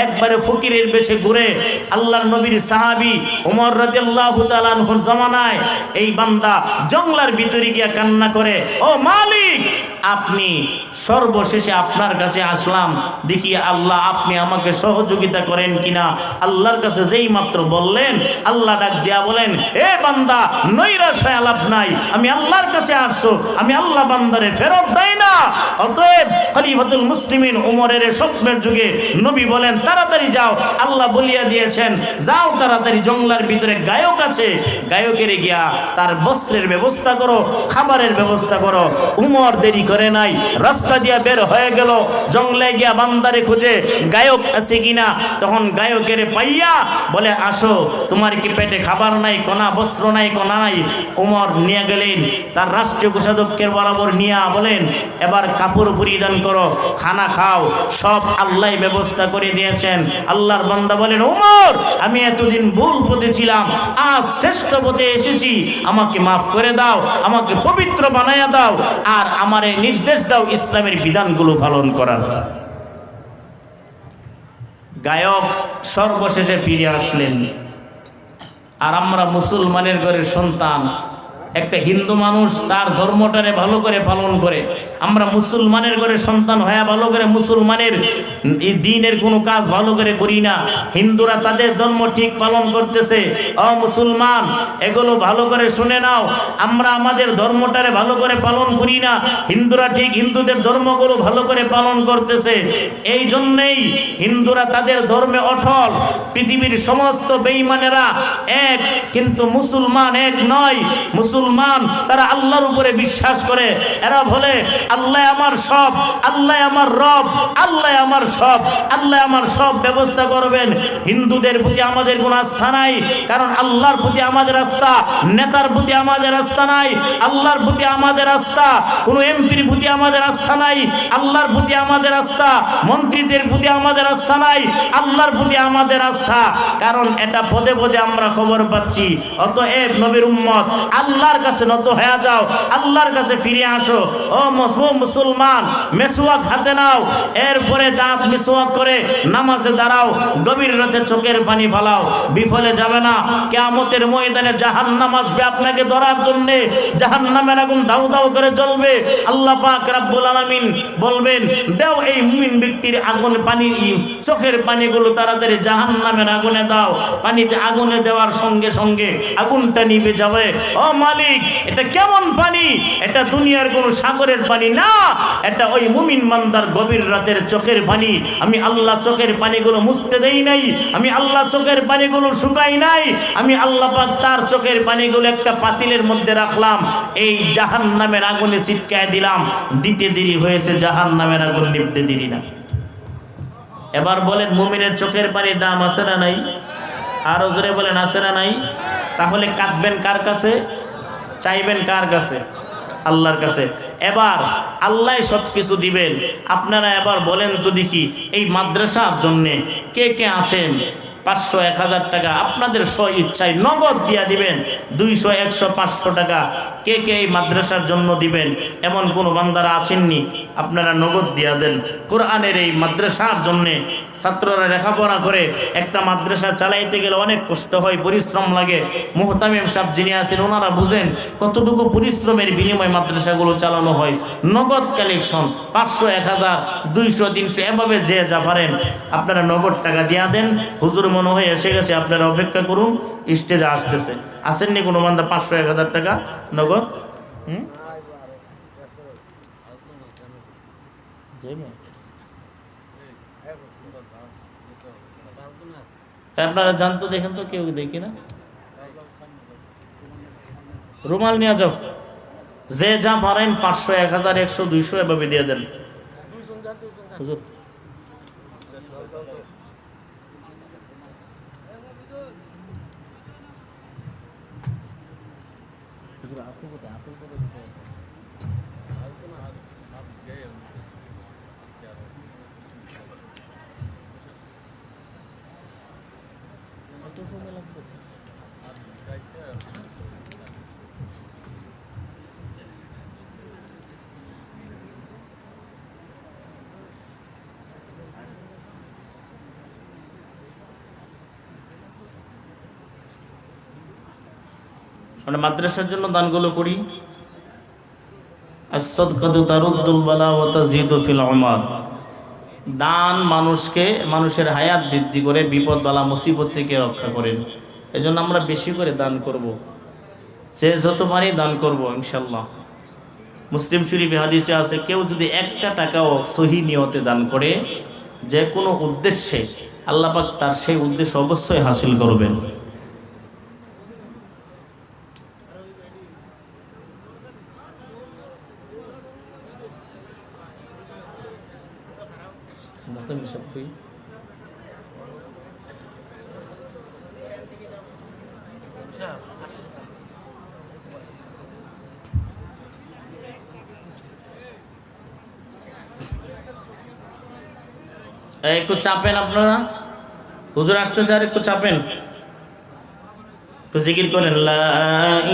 একবারে ফকিরের বেশে ঘুরে। আল্লাহর নবীর সাহাবী ওমর রাদিয়াল্লাহু তাআলা আনহুর জামানায় এই বান্দা জঙ্গলার ভিতরে গিয়া কান্না করে, ও মালিক, আপনি সর্বশেষে আপনার কাছে আসলাম, দেখি আল্লাহ আপনি আমাকে সহযোগিতা করেন কিনা। আল্লাহর কাছে যেই মাত্র বললেন, আল্লাহ ডাক দিয়া বলেন, এ বান্দা, নৈরাশ হয়ে লাভ নাই, আমি আল্লাহর কাছে আসছো, আমি আল্লাহ বান্দারে ফেরত দেই না। অতএব খলিফাতুল মুসলিমিন উমরের স্বপ্নের যুগে নবী বলেন, তাড়াতাড়ি যাও, আল্লাহ বলিয়া দিয়েছেন, যাও তাড়াতাড়ি, জঙ্গলার ভিতরে গায়ক আছে, গায়কের গিয়া তার বস্ত্রের ব্যবস্থা করো, খাবারের ব্যবস্থা করো। উমর দেরি করে নাই, রাস্তা দিয়া বের হয়ে গেল, জঙ্গলে গিয়া বান্দারে খুঁজে গায়ক আছে কিনা। তখন গায়কের পাইয়া বলে, আসো, তোমার কি পেটে খাবার নাই, কোনা বস্ত্র নাই, কোনা নাই? উমর নিয়ে গেলেন তার রাষ্ট্রীয় কোষাধ্যক্ষের বরাবর নিয়া বলেন, এবার কাপড় পরিধান করো, খানা খাও, সব আল্লাহ ব্যবস্থা করে দিয়েছেন। আল্লাহর বান্দা বলেন, উমর, আমি এতদিন ভুল পথে ছিলাম, আজ শ্রেষ্ঠ পথে এসেছি, আমাকে মাফ করে দাও, আমাকে পবিত্র বানায়া দাও, আর আমারে নির্দেশ দাও ইসলামের বিধানগুলো পালন করার। গায়ক সর্বশেষে ফিরে আসলেন। আর আমরা মুসলমানের ঘরের সন্তান, একটা হিন্দু মানুষ তার ধর্মটারে ভালো করে পালন করে, আমরা মুসলমানের ঘরের সন্তান হয়ে ভালো করে মুসলমানের এই দিনের কোনো কাজ ভালো করে করি না। হিন্দুরা তাদের ধর্ম ঠিক পালন করতেছে, ও মুসলমান এগুলো ভালো করে শুনে নাও, আমরা আমাদের ধর্মটারে ভালো করে পালন করি না, হিন্দুরা ঠিক হিন্দুদের ধর্মগুলো ভালো করে পালন করতেছে। এই জন্যেই হিন্দুরা তাদের ধর্মে অটল, পৃথিবীর সমস্ত বেঈমানেরা এক, কিন্তু মুসলমান এক নয়। মুসলমান তারা আল্লাহর উপরে বিশ্বাস করে, এরা বলে আল্লাহ আমার সব, আল্লাহ আমার রব, আল্লাহ আমার সব, আল্লাহ আমার সব ব্যবস্থা করবেন। হিন্দুদের প্রতি আমাদের কোনো আস্থা নাই, কারণ আল্লাহর প্রতি আমাদের আস্থা, নেতার প্রতি আমাদের আস্থা নাই, আল্লাহর প্রতি আমাদের আস্থা, কোনো এমপির প্রতি আমাদের আস্থা নাই, আল্লাহর প্রতি আমাদের আস্থা, মন্ত্রীদের প্রতি আমাদের আস্থা নাই, আল্লাহর প্রতি আমাদের আস্থা, কারণ এটা পদে পদে আমরা খবর পাচ্ছি। অতএব নবীর উম্মত, আল্লাহর কাছে নত হয়ে যাও, আল্লাহর কাছে ফিরে আসো। ও মুসলমান, মেসওয়াক হাতে নাও, এরপরে দাঁত মিসওয়াক করে নামাজে দাঁড়াও, গভীর রাতে চোখের পানি ফালাও, বিফলে যাবে না। কিয়ামতের ময়দানে জাহান্নাম আসবে আপনাকে ধরার জন্য, জাহান্নামের আগুন দাউ দাউ করে জ্বলবে। আল্লাহ পাক রব্বুল আলামিন বলবেন, দাও এই মুমিন ব্যক্তির আগুন পানি, চোখের পানিগুলো তাড়াতাড়ি জাহান্নামের আগুনে দাও। পানিতে আগুনে দেওয়ার সঙ্গে সঙ্গে আগুনটা নিভে যাবে। ও মালিক, এটা কেমন পানি? এটা দুনিয়ার কোনো সাগরের পানি না, এটা ওই মুমিন বান্দার গভীর রাতের চোখের পানি। আমি আল্লাহ চোখের পানিগুলো মুছতে দেই নাই, আমি আল্লাহ চোখের পানিগুলো শুকাই নাই, আমি আল্লাহ পাক তার চোখের পানিগুলো একটা পাতিলের মধ্যে রাখলাম, এই জাহান্নামের আগুনে ছিটকায় দিলাম। দিতে দেরি হয়েছে, জাহান্নামের আগুন নিভতে দেরি না। এবার বলেন, মুমিনের চোখের পানির দাম আছে না নাই? আরো জোরে বলেন, আছে না নাই? তাহলে কাঁদবেন কার কাছে, চাইবেন কার কাছে? আল্লাহর কাছে। এবার আল্লাহ সব কিছু দিবেন। আপনারা এবার বলেন তো দেখি, এই মাদ্রাসার জন্যে কে কে আছেন 500 1000 টাকা আপনাদের স্ব ইচ্ছায় নগদ দিয়া দিবেন? 200 100 500 টাকা কে কে এই মাদ্রাসার জন্য দিবেন? এমন কোনো বান্দারা আছেননি? আপনারা নগদ দিয়া দেন। কোরআনের এই মাদ্রাসার জন্যে ছাত্ররা লেখাপড়া করে, একটা মাদ্রাসা চালাইতে গেলে অনেক কষ্ট হয়, পরিশ্রম লাগে। মুহতামিম সাহেব যিনি আছেন ওনারা বুঝেন কতটুকু পরিশ্রমের বিনিময়ে মাদ্রাসাগুলো চালানো হয়। নগদ কালেকশন 500 1000 200 300 এভাবে যে যা পারেন আপনারা নগদ টাকা দিয়া দেন। হুজুর মনে হয় এসে গেছে, আপনারা অপেক্ষা করুন, স্টেজে আসতেছে। আসেননি কোনো বান্দা 500 1000 টাকা নগদ? আপনারা জানতো, দেখেন তো, কেউ দেখি না। রুমাল নিয়ে যাও, যে যা পারেন 500, 1000, 100, 200 এভাবে দিয়ে দেন। হুজুর আমরা মাদ্রাসার জন্য দানগুলো করি। as-sadaqatu taruddul bala wa tazidu fil umar। দান মানুষের হায়াত বৃদ্ধি করে, বিপদ বালা মুসিবত থেকে রক্ষা করেন। এজন্য আমরা বেশি করে দান করব, যে যত পারি দান করব ইনশাআল্লাহ। মুসলিম শরীফে হাদিসে আছে, কেউ যদি 1 টাকাও সহি নিয়তে দান করে, যে কোনো উদ্দেশ্যে, আল্লাহ পাক তার সেই উদ্দেশ্য অবশ্যই হাসিল করবেন। একটু চাপেন আপনারা, হুজুর আসতেছে, আর একটু চাপেন, একটু জিকির করেন, লা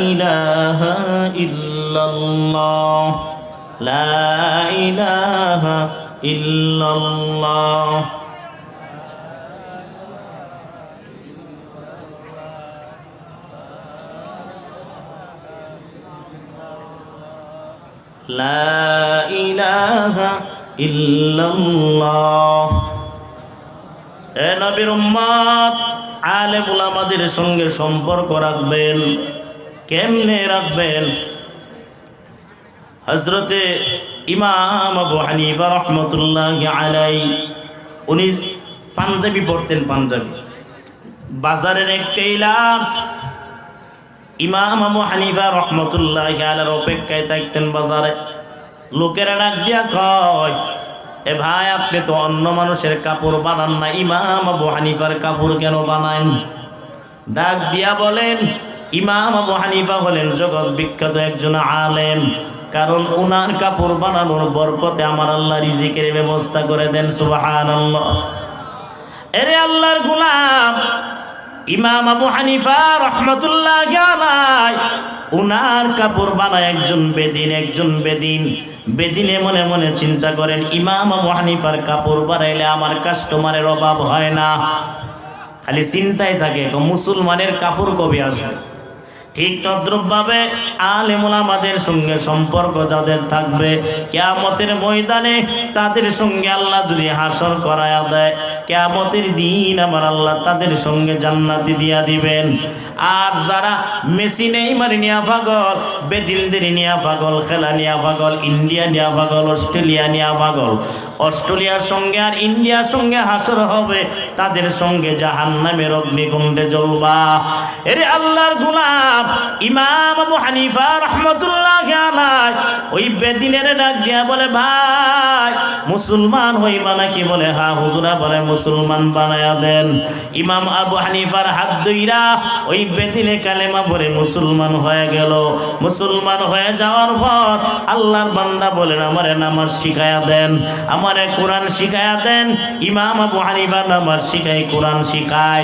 ইলাহা ইল্লাল্লাহ, লা ইলাহা ইল্লাল্লাহ। লা ইলাহা ইল্লাল্লাহ। এ নবীর উম্মত, আলেম উলামাদের সঙ্গে সম্পর্ক রাখবেন। কেমনে রাখবেন? হযরতে ইমাম আবু হানিফা রাহমাতুল্লাহি আলাইহি, উনি পাঞ্জাবি পড়তেন, পাঞ্জাবি। বাজারের এক টেইলার্স ইমাম আবু হানিফা রাহমাতুল্লাহি আলাইহির অপেক্ষায় থাকতেন বাজারে। লোকেরা ডাক দিয়া কয়, এ ভাই, আপনি তো অন্য মানুষের কাপড় বানান না, ইমাম আবু হানিফার কাপড় কেন বানান? ডাক দিয়া বলেন, ইমাম আবু হানিফা হলেন জগৎ বিখ্যাত একজন আলেম, কারণ উনার কাপড় বানানোর বরকতে আমার আল্লাহ রিজিকের ব্যবস্থা করে দেন। সুবহানাল্লাহ। এরে আল্লাহর গোলাম, ইমাম আবু হানিফা রাহমাতুল্লাহি আলাইহি উনার কাপড় বানায় একজন বেদিন। বেদিনে মনে মনে চিন্তা করেন, ইমাম আবু হানিফার কাপড় বানাইলে আমার কাস্টমারের অভাব হয় না। খালি চিন্তায় থাকে মুসলমানের কাপড় কবে আসবে। ঠিক তদ্রূপভাবে আলেম ওলামাদের সঙ্গে সম্পর্ক যাদের থাকবে, কিয়ামতের ময়দানে তাদের সঙ্গে আল্লাহ যদি হাসর করায়া দেয়, কিয়ামতের দিন আমার আল্লাহ তাদের সঙ্গে জান্নাতি দিয়া দিবেন। আর যারা মেসি নেইমার নিয়া পাগল, বেদিনদের নিয়া পাগল, খেলা নিয়া পাগল, ইন্ডিয়া নিয়া পাগল, অস্ট্রেলিয়া নিয়া পাগল, অস্ট্রেলিয়ার সঙ্গে আর ইন্ডিয়ার সঙ্গে হাসর হবে, তাদের সঙ্গে জাহান্নামের অগ্নিকুণ্ডে জ্বলবা। এরে আল্লাহর গোলাম, ইমাম আবু হানিফা রাহমাতুল্লাহি আলাইহি ওই বেদিনের ডাক দিয়া বলে, ভাই মুসলমান হইবা নাকি? বলে হ্যাঁ হুজুরা। বলে মুসলমান বানায়া দেন। ইমাম আবু হানিফার হাত ধইরা ওই বেদিনে কালেমা পড়ে মুসলমান হয়ে গেল। মুসলমান হয়ে যাওয়ার পর আল্লাহর বান্দা বলেন, আমারে নামাজ শিখায়া দেন, আমারে কোরআন শিখায়া দেন। ইমাম আবু হানিফা নামাজ শিখায়, কোরআন শিখায়।